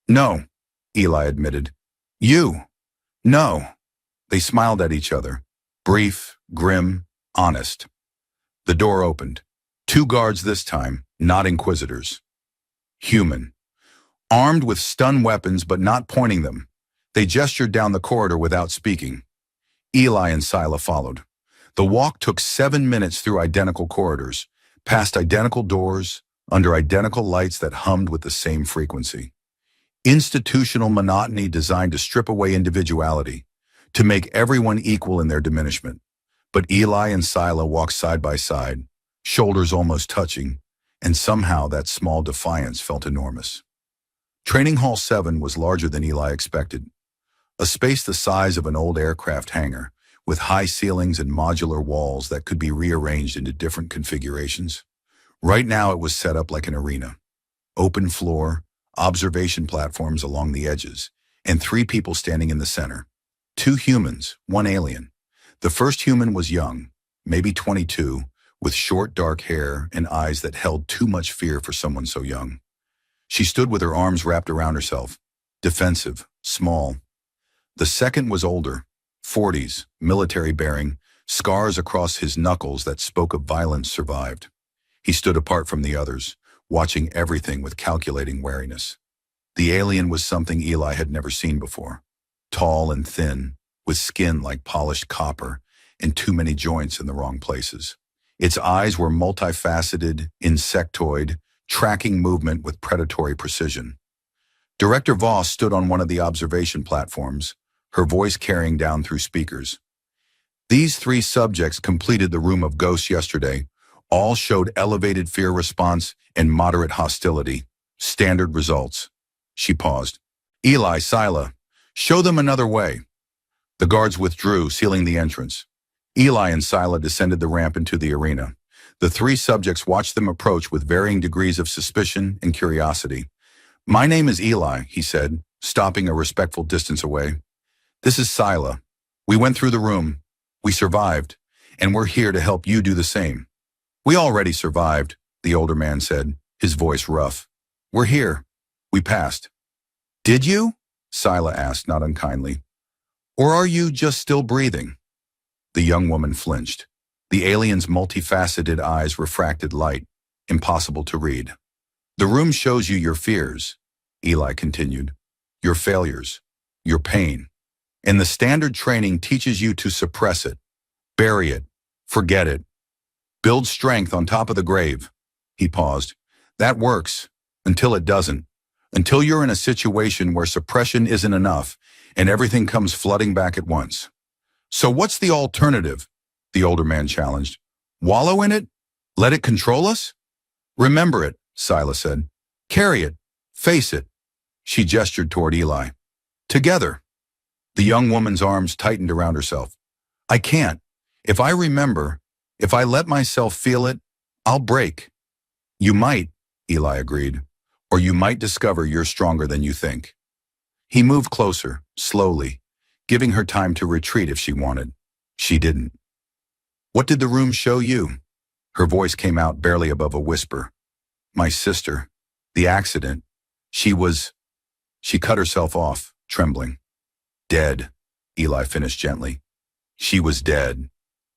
No, Eli admitted. You? No. They smiled at each other, brief, grim, honest. The door opened. 2 guards this time, not inquisitors. Human. Armed with stun weapons but not pointing them. They gestured down the corridor without speaking. Eli and Scylla followed. The walk took 7 minutes through identical corridors, past identical doors, under identical lights that hummed with the same frequency. Institutional monotony designed to strip away individuality, to make everyone equal in their diminishment. But Eli and Scylla walked side by side, shoulders almost touching, and somehow that small defiance felt enormous. Training Hall 7 was larger than Eli expected. A space the size of an old aircraft hangar, with high ceilings and modular walls that could be rearranged into different configurations. Right now it was set up like an arena. Open floor, observation platforms along the edges, and 3 people standing in the center. 2 humans, 1 alien. The first human was young, maybe 22, with short dark hair and eyes that held too much fear for someone so young. She stood with her arms wrapped around herself, defensive, small. The second was older, 40s, military bearing, scars across his knuckles that spoke of violence survived. He stood apart from the others, watching everything with calculating wariness. The alien was something Eli had never seen before. Tall and thin, with skin like polished copper and too many joints in the wrong places. Its eyes were multifaceted, insectoid, tracking movement with predatory precision. Director Voss stood on one of the observation platforms, her voice carrying down through speakers. These 3 subjects completed the room of ghosts yesterday. All showed elevated fear response and moderate hostility. Standard results. She paused. Eli, Sila, show them another way. The guards withdrew, sealing the entrance. Eli and Sila descended the ramp into the arena. The 3 subjects watched them approach with varying degrees of suspicion and curiosity. My name is Eli, he said, stopping a respectful distance away. This is Sila. We went through the room. We survived, and we're here to help you do the same. We already survived, the older man said, his voice rough. We're here. We passed. Did you? Sila asked, not unkindly. Or are you just still breathing? The young woman flinched. The alien's multifaceted eyes refracted light, impossible to read. The room shows you your fears, Eli continued, your failures, your pain. And the standard training teaches you to suppress it, bury it, forget it. Build strength on top of the grave. He paused. That works, until it doesn't. Until you're in a situation where suppression isn't enough and everything comes flooding back at once. So what's the alternative? The older man challenged. Wallow in it? Let it control us? Remember it, Sila said. Carry it. Face it. She gestured toward Eli. Together. The young woman's arms tightened around herself. I can't. If I remember, if I let myself feel it, I'll break. You might, Eli agreed, or you might discover you're stronger than you think. He moved closer, slowly, giving her time to retreat if she wanted. She didn't. What did the room show you? Her voice came out barely above a whisper. My sister. The accident. She cut herself off, trembling. Dead, Eli finished gently. She was dead,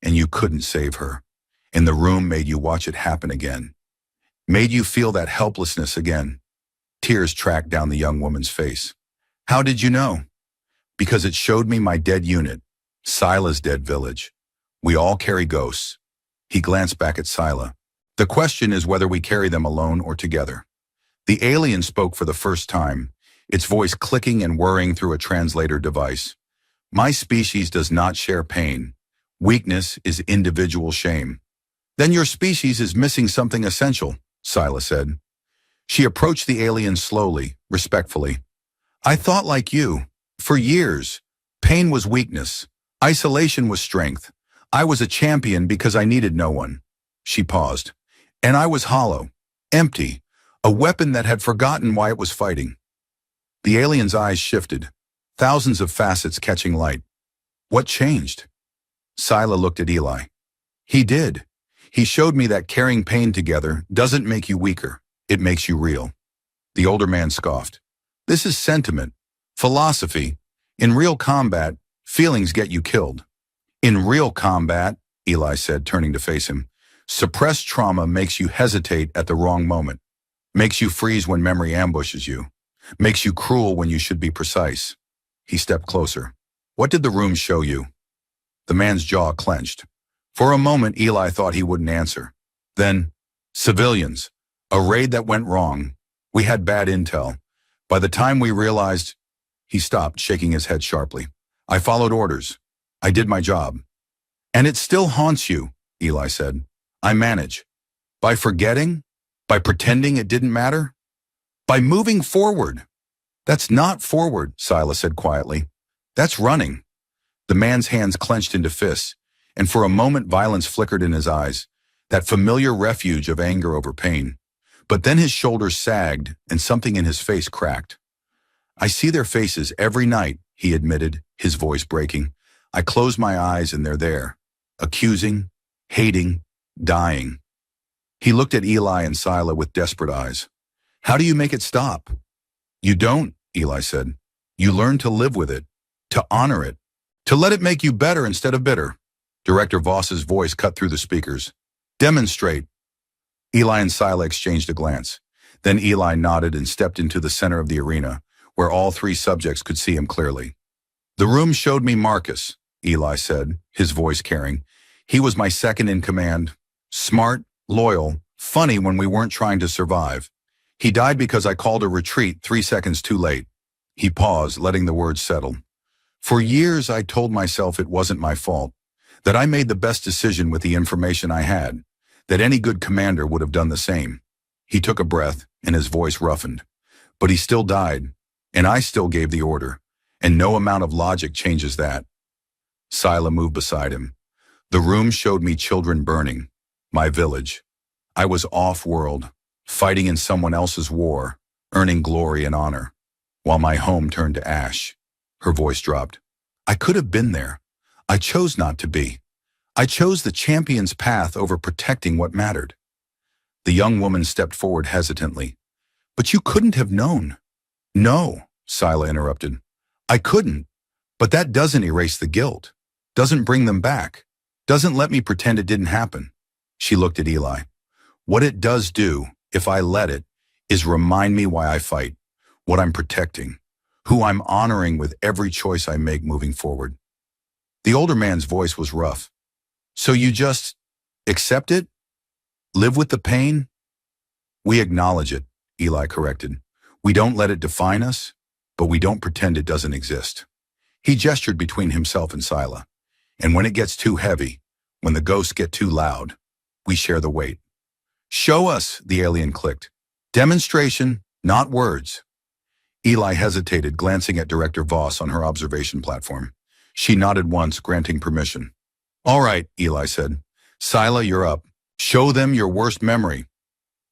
and you couldn't save her. And the room made you watch it happen again. Made you feel that helplessness again. Tears tracked down the young woman's face. How did you know? Because it showed me my dead unit, Sila's dead village. We all carry ghosts. He glanced back at Sila. The question is whether we carry them alone or together. The alien spoke for the first time, its voice clicking and whirring through a translator device. My species does not share pain. Weakness is individual shame. Then your species is missing something essential, Sila said. She approached the alien slowly, respectfully. I thought like you. For years, pain was weakness. Isolation was strength. I was a champion because I needed no one. She paused. And I was hollow, empty, a weapon that had forgotten why it was fighting. The alien's eyes shifted, thousands of facets catching light. What changed? Sila looked at Eli. He did. He showed me that carrying pain together doesn't make you weaker. It makes you real. The older man scoffed. This is sentiment, philosophy. In real combat, feelings get you killed. In real combat, Eli said, turning to face him, suppressed trauma makes you hesitate at the wrong moment, makes you freeze when memory ambushes you, makes you cruel when you should be precise. He stepped closer. What did the room show you? The man's jaw clenched. For a moment, Eli thought he wouldn't answer. Then, civilians, a raid that went wrong. We had bad intel. By the time we realized, he stopped, shaking his head sharply. I followed orders. I did my job. And it still haunts you, Eli said. I manage. By forgetting? By pretending it didn't matter? By moving forward. That's not forward, Sila said quietly. That's running. The man's hands clenched into fists, and for a moment violence flickered in his eyes, that familiar refuge of anger over pain. But then his shoulders sagged and something in his face cracked. I see their faces every night, he admitted, his voice breaking. I close my eyes and they're there, accusing, hating, dying. He looked at Eli and Sila with desperate eyes. How do you make it stop? You don't, Eli said. You learn to live with it, to honor it, to let it make you better instead of bitter. Director Voss's voice cut through the speakers. Demonstrate. Eli and Sila exchanged a glance. Then Eli nodded and stepped into the center of the arena, where all three subjects could see him clearly. The room showed me Marcus, Eli said, his voice caring. He was my second in command. Smart, loyal, funny when we weren't trying to survive. He died because I called a retreat 3 seconds too late. He paused, letting the words settle. For years I told myself it wasn't my fault, that I made the best decision with the information I had, that any good commander would have done the same. He took a breath, and his voice roughened. But he still died, and I still gave the order, and no amount of logic changes that. Sila moved beside him. The room showed me children burning, my village. I was off-world, fighting in someone else's war, earning glory and honor, while my home turned to ash. Her voice dropped. I could have been there. I chose not to be. I chose the champion's path over protecting what mattered. The young woman stepped forward hesitantly. But you couldn't have known. No, Sila interrupted. I couldn't. But that doesn't erase the guilt. Doesn't bring them back. Doesn't let me pretend it didn't happen. She looked at Eli. What it does do, if I let it, is remind me why I fight, what I'm protecting, who I'm honoring with every choice I make moving forward. The older man's voice was rough. So you just accept it? Live with the pain? We acknowledge it, Eli corrected. We don't let it define us, but we don't pretend it doesn't exist. He gestured between himself and Sila. And when it gets too heavy, when the ghosts get too loud, we share the weight. Show us, the alien clicked. Demonstration, not words. Eli hesitated, glancing at Director Voss on her observation platform. She nodded once, granting permission. All right, Eli said. Sila, you're up. Show them your worst memory.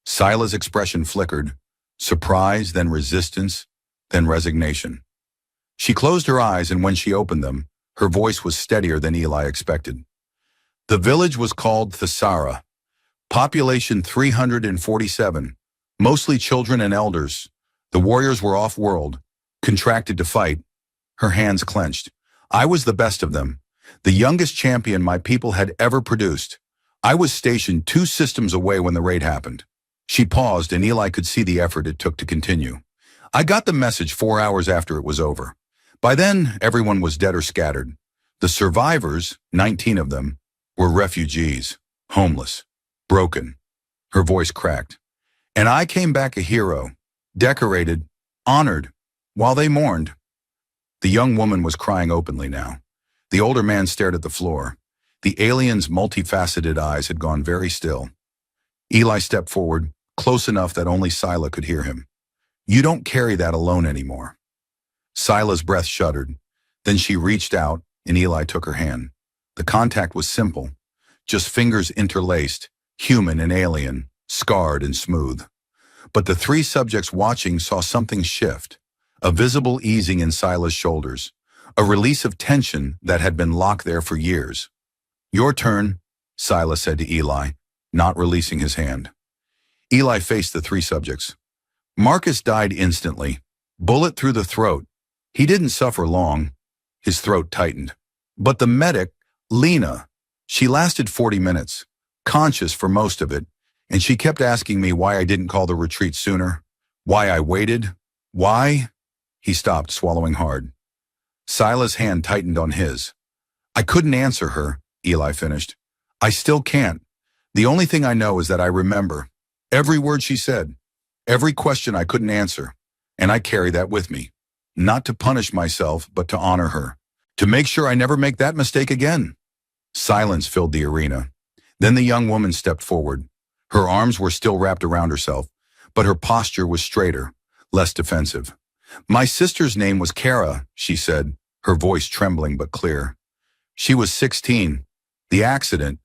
Sila's expression flickered. Surprise, then resistance, then resignation. She closed her eyes, and when she opened them, her voice was steadier than Eli expected. The village was called Thesara. Population 347, mostly children and elders. The warriors were off-world, contracted to fight. Her hands clenched. I was the best of them, the youngest champion my people had ever produced. I was stationed 2 systems away when the raid happened. She paused, and Eli could see the effort it took to continue. I got the message 4 hours after it was over. By then, everyone was dead or scattered. The survivors, 19 of them, were refugees, homeless, broken. Her voice cracked. And I came back a hero, decorated, honored, while they mourned. The young woman was crying openly now. The older man stared at the floor. The alien's multifaceted eyes had gone very still. Eli stepped forward, close enough that only Sila could hear him. You don't carry that alone anymore. Sila's breath shuddered. Then she reached out, and Eli took her hand. The contact was simple, just fingers interlaced, human and alien, scarred and smooth. But the 3 subjects watching saw something shift, a visible easing in Sila's shoulders, a release of tension that had been locked there for years. Your turn, Sila said to Eli, not releasing his hand. Eli faced the 3 subjects. Marcus died instantly, bullet through the throat. He didn't suffer long. His throat tightened. But the medic, Lena, she lasted 40 minutes, conscious for most of it, and she kept asking me why I didn't call the retreat sooner, why I waited, why? He stopped, swallowing hard. Sila's hand tightened on his. I couldn't answer her, Eli finished. I still can't. The only thing I know is that I remember every word she said, every question I couldn't answer, and I carry that with me. Not to punish myself, but to honor her, to make sure I never make that mistake again. Silence filled the arena. Then the young woman stepped forward. Her arms were still wrapped around herself, but her posture was straighter, less defensive. My sister's name was Kara, she said, her voice trembling but clear. She was 16. The accident,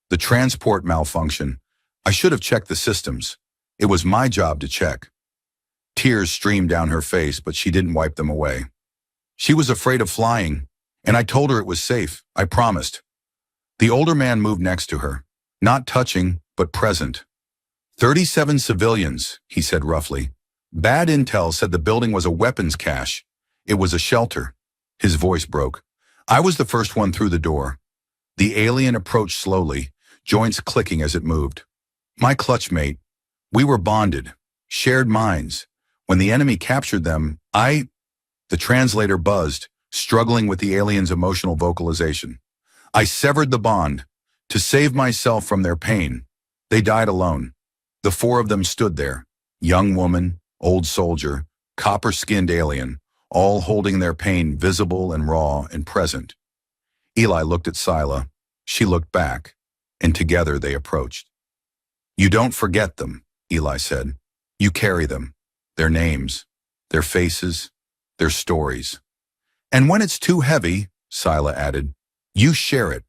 the transport malfunction. I should have checked the systems. It was my job to check. Tears streamed down her face, but she didn't wipe them away. She was afraid of flying, and I told her it was safe. I promised. The older man moved next to her, not touching, but present. 37 civilians, he said roughly. Bad intel said the building was a weapons cache. It was a shelter. His voice broke. I was the first one through the door. The alien approached slowly, joints clicking as it moved. My clutchmate. We were bonded, shared minds. When the enemy captured them, The translator buzzed, struggling with the alien's emotional vocalization. I severed the bond to save myself from their pain. They died alone. The four of them stood there, young woman, old soldier, copper-skinned alien, all holding their pain visible and raw and present. Eli looked at Sila. She looked back, and together they approached. You don't forget them, Eli said. You carry them, their names, their faces, their stories. And when it's too heavy, Sila added, you share it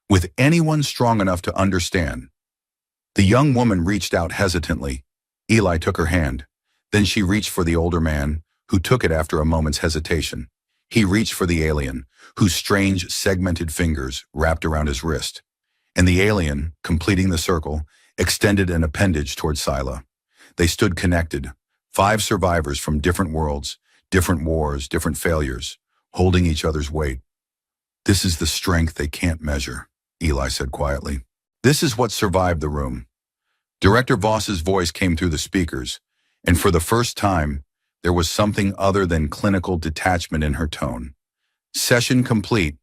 with anyone strong enough to understand. The young woman reached out hesitantly. Eli took her hand. Then she reached for the older man, who took it after a moment's hesitation. He reached for the alien, whose strange, segmented fingers wrapped around his wrist. And the alien, completing the circle, extended an appendage toward Sila. They stood connected, 5 survivors from different worlds, different wars, different failures, holding each other's weight. This is the strength they can't measure, Eli said quietly. This is what survived the room. Director Voss's voice came through the speakers, and for the first time, there was something other than clinical detachment in her tone. Session complete.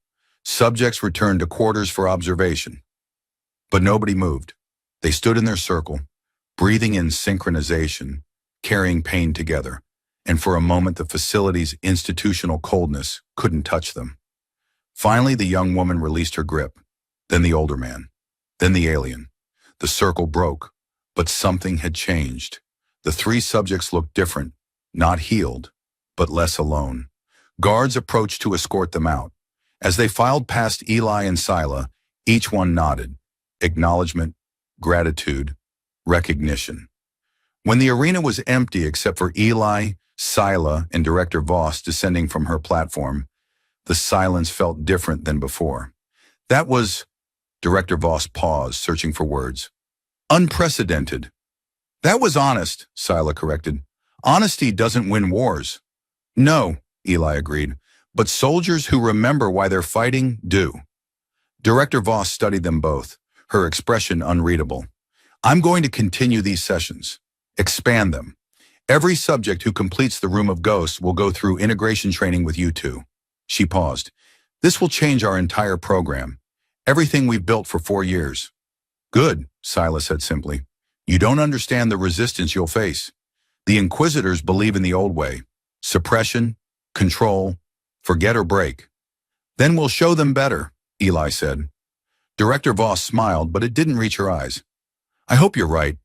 Subjects returned to quarters for observation. But nobody moved. They stood in their circle, breathing in synchronization, carrying pain together, and for a moment the facility's institutional coldness couldn't touch them. Finally, the young woman released her grip, then the older man, then the alien. The circle broke, but something had changed. The 3 subjects looked different, not healed, but less alone. Guards approached to escort them out. As they filed past Eli and Sila, each one nodded. Acknowledgement, gratitude, recognition. When the arena was empty except for Eli, Sila, and Director Voss descending from her platform, the silence felt different than before. That was, Director Voss paused, searching for words. Unprecedented. That was honest, Sila corrected. Honesty doesn't win wars. No, Eli agreed, but soldiers who remember why they're fighting do. Director Voss studied them both, her expression unreadable. I'm going to continue these sessions. Expand them. Every subject who completes the Room of Ghosts will go through integration training with you two. She paused. This will change our entire program. Everything we've built for 4 years. Good, Sila said simply. You don't understand the resistance you'll face. The Inquisitors believe in the old way. Suppression, control, forget or break. Then we'll show them better, Eli said. Director Voss smiled, but it didn't reach her eyes. I hope you're right,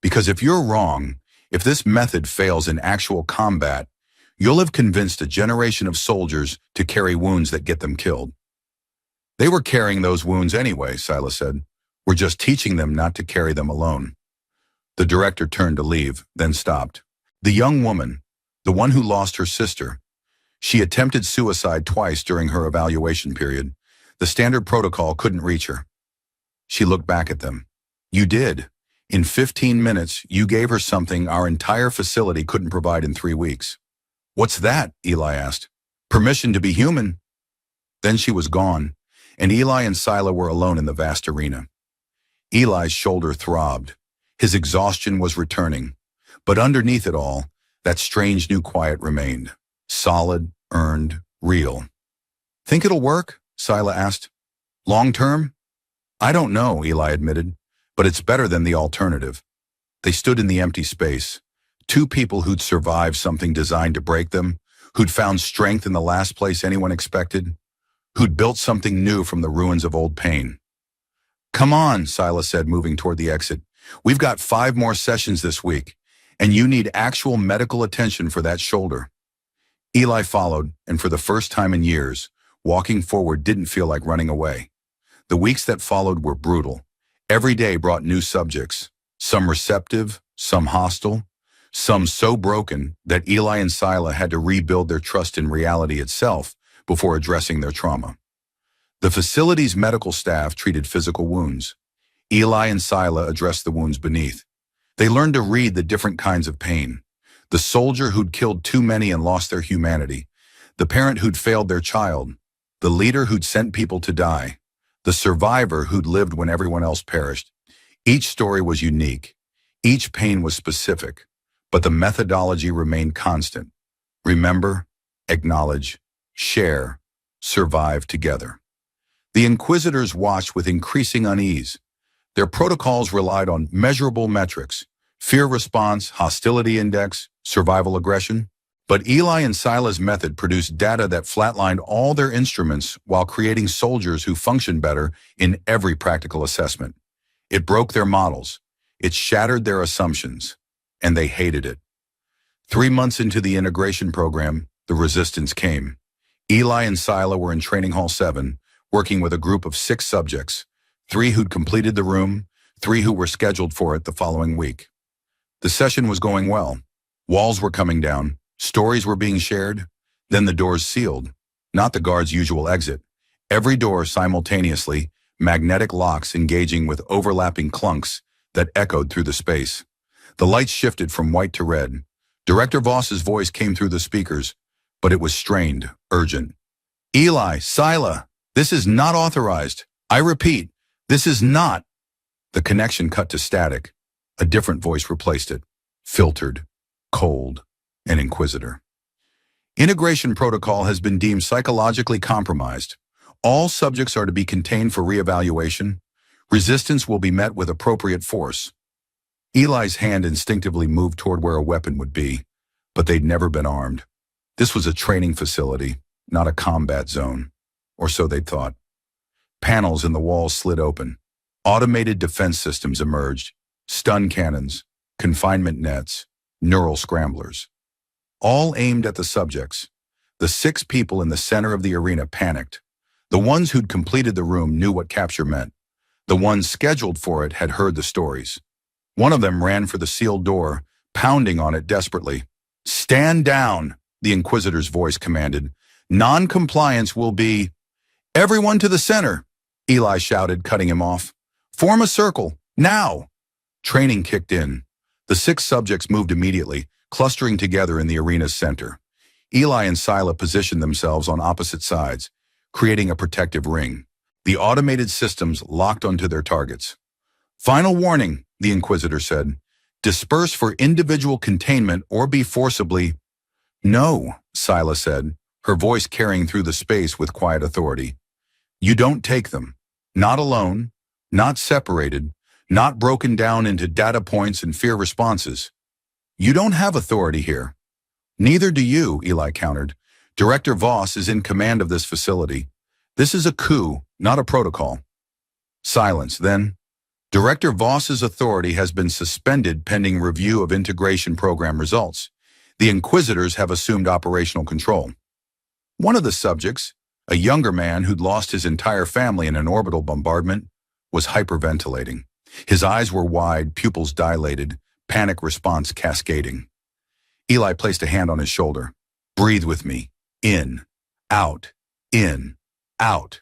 because if you're wrong, if this method fails in actual combat, you'll have convinced a generation of soldiers to carry wounds that get them killed. They were carrying those wounds anyway, Sila said. We're just teaching them not to carry them alone. The director turned to leave, then stopped. The young woman, the one who lost her sister, she attempted suicide twice during her evaluation period. The standard protocol couldn't reach her. She looked back at them. You did. In 15 minutes, you gave her something our entire facility couldn't provide in 3 weeks. What's that? Eli asked. Permission to be human. Then she was gone, and Eli and Sila were alone in the vast arena. Eli's shoulder throbbed. His exhaustion was returning. But underneath it all, that strange new quiet remained. Solid, earned, real. Think it'll work? Sila asked. Long term? I don't know, Eli admitted, but it's better than the alternative. They stood in the empty space. 2 people who'd survived something designed to break them, who'd found strength in the last place anyone expected, who'd built something new from the ruins of old pain. Come on, Sila said, moving toward the exit. We've got 5 more sessions this week, and you need actual medical attention for that shoulder. Eli followed, and for the first time in years, Walking forward didn't feel like running away. The weeks that followed were brutal. Every day brought new subjects, some receptive, some hostile, some so broken that Eli and Sila had to rebuild their trust in reality itself before addressing their trauma. The facility's medical staff treated physical wounds. Eli and Sila addressed the wounds beneath. They learned to read the different kinds of pain. The soldier who'd killed too many and lost their humanity. The parent who'd failed their child. The leader who'd sent people to die. The survivor who'd lived when everyone else perished. Each story was unique. Each pain was specific. But the methodology remained constant. Remember, acknowledge, share, survive together. The Inquisitors watched with increasing unease. Their protocols relied on measurable metrics: fear response, hostility index, survival aggression. But Eli and Sila's method produced data that flatlined all their instruments while creating soldiers who functioned better in every practical assessment. It broke their models. It shattered their assumptions. And they hated it. 3 months into the integration program, the resistance came. Eli and Sila were in Training Hall 7, working with a group of 6 subjects, 3 who'd completed the room, 3 who were scheduled for it the following week. The session was going well. Walls were coming down, stories were being shared, then the doors sealed, not the guard's usual exit. Every door simultaneously, magnetic locks engaging with overlapping clunks that echoed through the space. The lights shifted from white to red. Director Voss's voice came through the speakers, but it was strained, urgent. Eli, Sila, this is not authorized. I repeat, this is not. The connection cut to static. A different voice replaced it, filtered, cold, an inquisitor. Integration protocol has been deemed psychologically compromised. All subjects are to be contained for reevaluation. Resistance will be met with appropriate force. Eli's hand instinctively moved toward where a weapon would be, but they'd never been armed. This was a training facility, not a combat zone, or so they'd thought. Panels in the walls slid open. Automated defense systems emerged, stun cannons, confinement nets, neural scramblers. All aimed at the subjects. The 6 people in the center of the arena panicked. The ones who'd completed the room knew what capture meant. The ones scheduled for it had heard the stories. One of them ran for the sealed door, pounding on it desperately. Stand down, the Inquisitor's voice commanded. Non-compliance will be... Everyone to the center, Eli shouted, cutting him off. Form a circle, now. Training kicked in. The 6 subjects moved immediately, clustering together in the arena's center. Eli and Sila positioned themselves on opposite sides, creating a protective ring. The automated systems locked onto their targets. Final warning, the Inquisitor said. Disperse for individual containment or be forcibly... No, Sila said, her voice carrying through the space with quiet authority. You don't take them. Not alone, not separated, not broken down into data points and fear responses. You don't have authority here. Neither do you, Eli countered. Director Voss is in command of this facility. This is a coup, not a protocol. Silence, then. Director Voss's authority has been suspended pending review of integration program results. The Inquisitors have assumed operational control. One of the subjects, a younger man who'd lost his entire family in an orbital bombardment, was hyperventilating. His eyes were wide, pupils dilated, panic response cascading. Eli placed a hand on his shoulder. Breathe with me. In, out, in, out.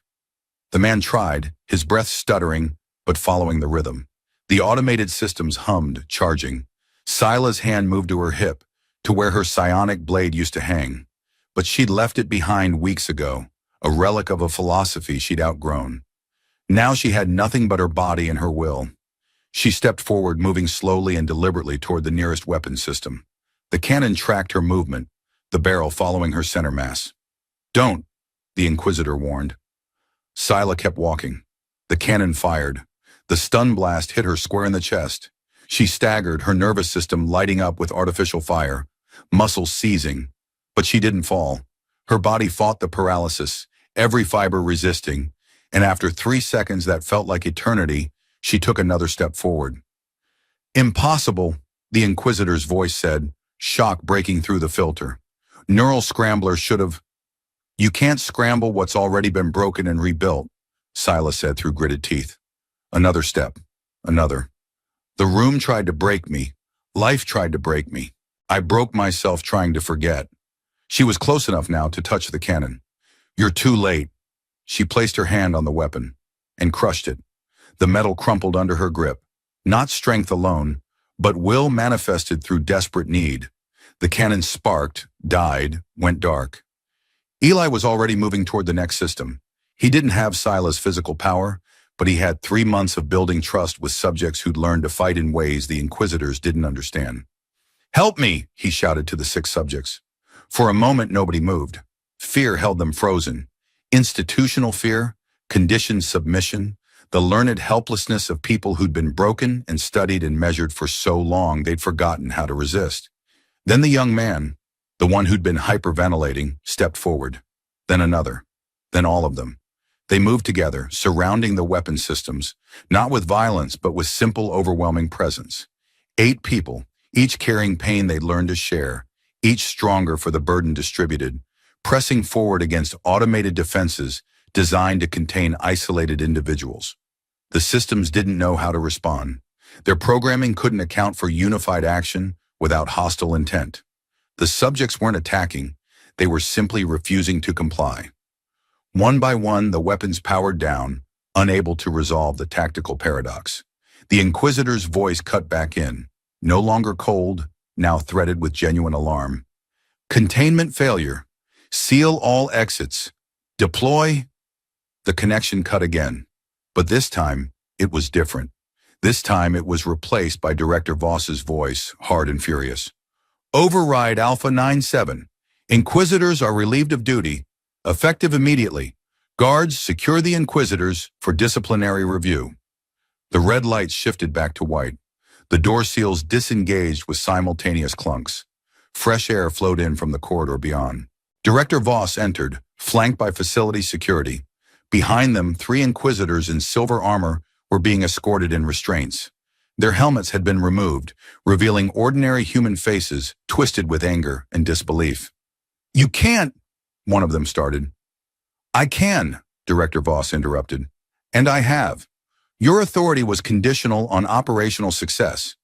The man tried, his breath stuttering, but following the rhythm. The automated systems hummed, charging. Sila's hand moved to her hip, to where her psionic blade used to hang. But she'd left it behind weeks ago, a relic of a philosophy she'd outgrown. Now she had nothing but her body and her will. She stepped forward, moving slowly and deliberately toward the nearest weapon system. The cannon tracked her movement, the barrel following her center mass. Don't, the Inquisitor warned. Sila kept walking. The cannon fired. The stun blast hit her square in the chest. She staggered, her nervous system lighting up with artificial fire, muscles seizing. But she didn't fall. Her body fought the paralysis, every fiber resisting, and after 3 seconds that felt like eternity, she took another step forward. Impossible, the Inquisitor's voice said, shock breaking through the filter. Neural scrambler should have... You can't scramble what's already been broken and rebuilt, Sila said through gritted teeth. Another step. Another. The room tried to break me. Life tried to break me. I broke myself trying to forget. She was close enough now to touch the cannon. You're too late. She placed her hand on the weapon and crushed it. The metal crumpled under her grip. Not strength alone, but will manifested through desperate need. The cannon sparked, died, went dark. Eli was already moving toward the next system. He didn't have Sila's physical power, but he had 3 months of building trust with subjects who'd learned to fight in ways the Inquisitors didn't understand. "Help me!" he shouted to the 6 subjects. For a moment, nobody moved. Fear held them frozen. Institutional fear, conditioned submission, the learned helplessness of people who'd been broken and studied and measured for so long they'd forgotten how to resist. Then the young man, the one who'd been hyperventilating, stepped forward. Then another. Then all of them. They moved together, surrounding the weapon systems, not with violence, but with simple, overwhelming presence. 8 people, each carrying pain they'd learned to share, each stronger for the burden distributed, pressing forward against automated defenses designed to contain isolated individuals. The systems didn't know how to respond. Their programming couldn't account for unified action without hostile intent. The subjects weren't attacking, they were simply refusing to comply. One by one, the weapons powered down, unable to resolve the tactical paradox. The Inquisitor's voice cut back in, no longer cold, now threaded with genuine alarm. Containment failure. Seal all exits. Deploy. The connection cut again. But this time, it was different. This time, it was replaced by Director Voss's voice, hard and furious. Override Alpha 97. Inquisitors are relieved of duty. Effective immediately. Guards, secure the Inquisitors for disciplinary review. The red lights shifted back to white. The door seals disengaged with simultaneous clunks. Fresh air flowed in from the corridor beyond. Director Voss entered, flanked by facility security. Behind them, 3 Inquisitors in silver armor were being escorted in restraints. Their helmets had been removed, revealing ordinary human faces twisted with anger and disbelief. "You can't," one of them started. "I can," Director Voss interrupted. "And I have. Your authority was conditional on operational success.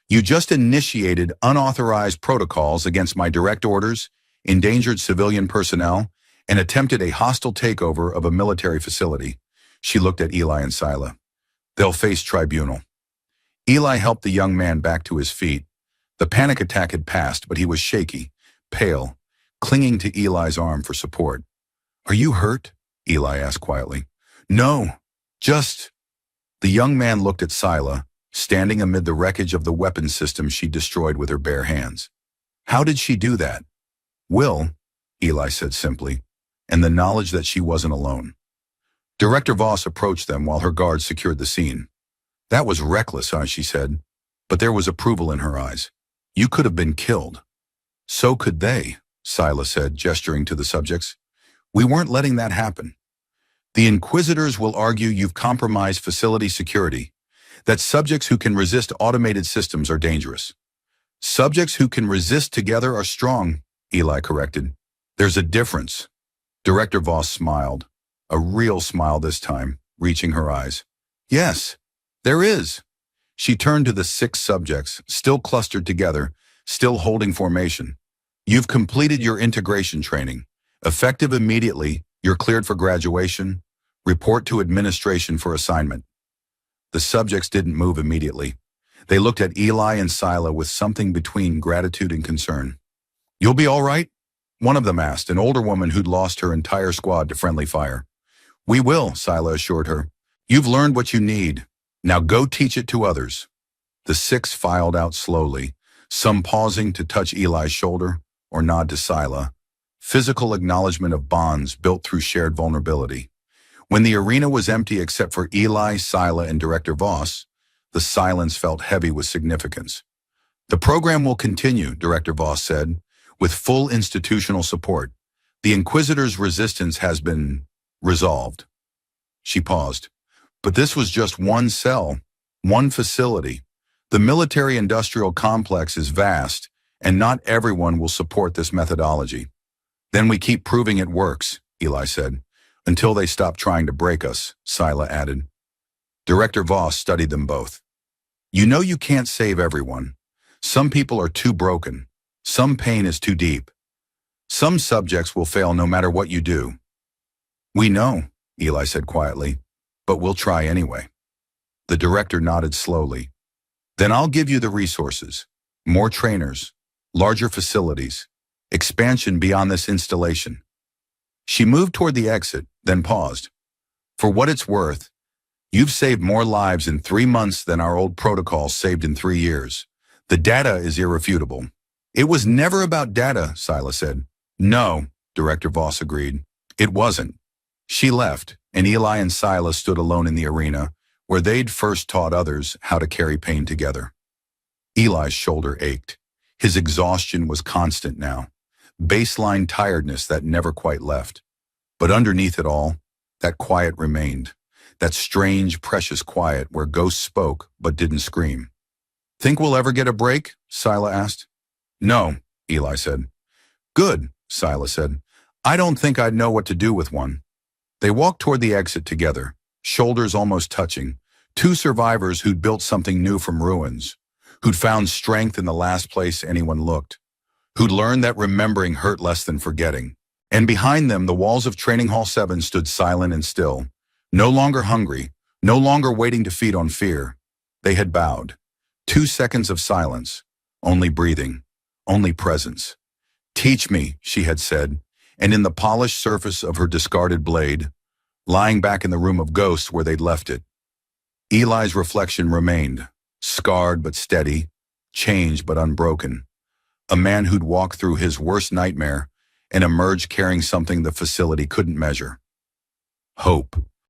You just initiated unauthorized protocols against my direct orders, endangered civilian personnel, and attempted a hostile takeover of a military facility." She looked at Eli and Sila. "They'll face tribunal." Eli helped the young man back to his feet. The panic attack had passed, but he was shaky, pale, clinging to Eli's arm for support. "Are you hurt?" Eli asked quietly. "No, just..." The young man looked at Sila, standing amid the wreckage of the weapon system she destroyed with her bare hands. "How did she do that?" "Will," Eli said simply, and the knowledge that she wasn't alone. Director Voss approached them while her guards secured the scene. "That was reckless, she said, but there was approval in her eyes. "You could have been killed." "So could they," Sila said, gesturing to the subjects. "We weren't letting that happen. The Inquisitors will argue you've compromised facility security, that subjects who can resist automated systems are dangerous." "Subjects who can resist together are strong," Eli corrected. "There's a difference." Director Voss smiled, a real smile this time, reaching her eyes. "Yes, there is." She turned to the 6 subjects, still clustered together, still holding formation. "You've completed your integration training. Effective immediately, you're cleared for graduation. Report to administration for assignment." The subjects didn't move immediately. They looked at Eli and Sila with something between gratitude and concern. "You'll be all right?" one of them asked, an older woman who'd lost her entire squad to friendly fire. "We will," Sila assured her. "You've learned what you need. Now go teach it to others." The 6 filed out slowly, some pausing to touch Eli's shoulder or nod to Sila. Physical acknowledgement of bonds built through shared vulnerability. When the arena was empty except for Eli, Sila, and Director Voss, the silence felt heavy with significance. "The program will continue," Director Voss said, "with full institutional support. The Inquisitor's resistance has been resolved." She paused. "But this was just one cell, one facility. The military-industrial complex is vast, and not everyone will support this methodology. Then we keep proving it works, Eli said. Until they stop trying to break us, Sila added. Director Voss studied them both. You know you can't save everyone. Some people are too broken. Some pain is too deep. Some subjects will fail no matter what you do. We know, Eli said quietly, but we'll try anyway. The director nodded slowly. Then I'll give you the resources. More trainers, larger facilities, expansion beyond this installation. She moved toward the exit, then paused. For what it's worth, you've saved more lives in 3 months than our old protocols saved in 3 years. The data is irrefutable. It was never about data, Sila said. No, Director Voss agreed. It wasn't. She left, and Eli and Sila stood alone in the arena, where they'd first taught others how to carry pain together. Eli's shoulder ached. His exhaustion was constant now. Baseline tiredness that never quite left. But underneath it all, that quiet remained. That strange, precious quiet where ghosts spoke but didn't scream. Think we'll ever get a break? Sila asked. No, Eli said. Good, Sila said. I don't think I'd know what to do with one. They walked toward the exit together, shoulders almost touching, 2 survivors who'd built something new from ruins, who'd found strength in the last place anyone looked, who'd learned that remembering hurt less than forgetting. And behind them, the walls of Training Hall 7 stood silent and still, no longer hungry, no longer waiting to feed on fear. They had bowed. 2 seconds of silence, only breathing, only presence. Teach me, she had said, and in the polished surface of her discarded blade, lying back in the room of ghosts where they'd left it. Eli's reflection remained, scarred but steady, changed but unbroken. A man who'd walked through his worst nightmare and emerged carrying something the facility couldn't measure. Hope.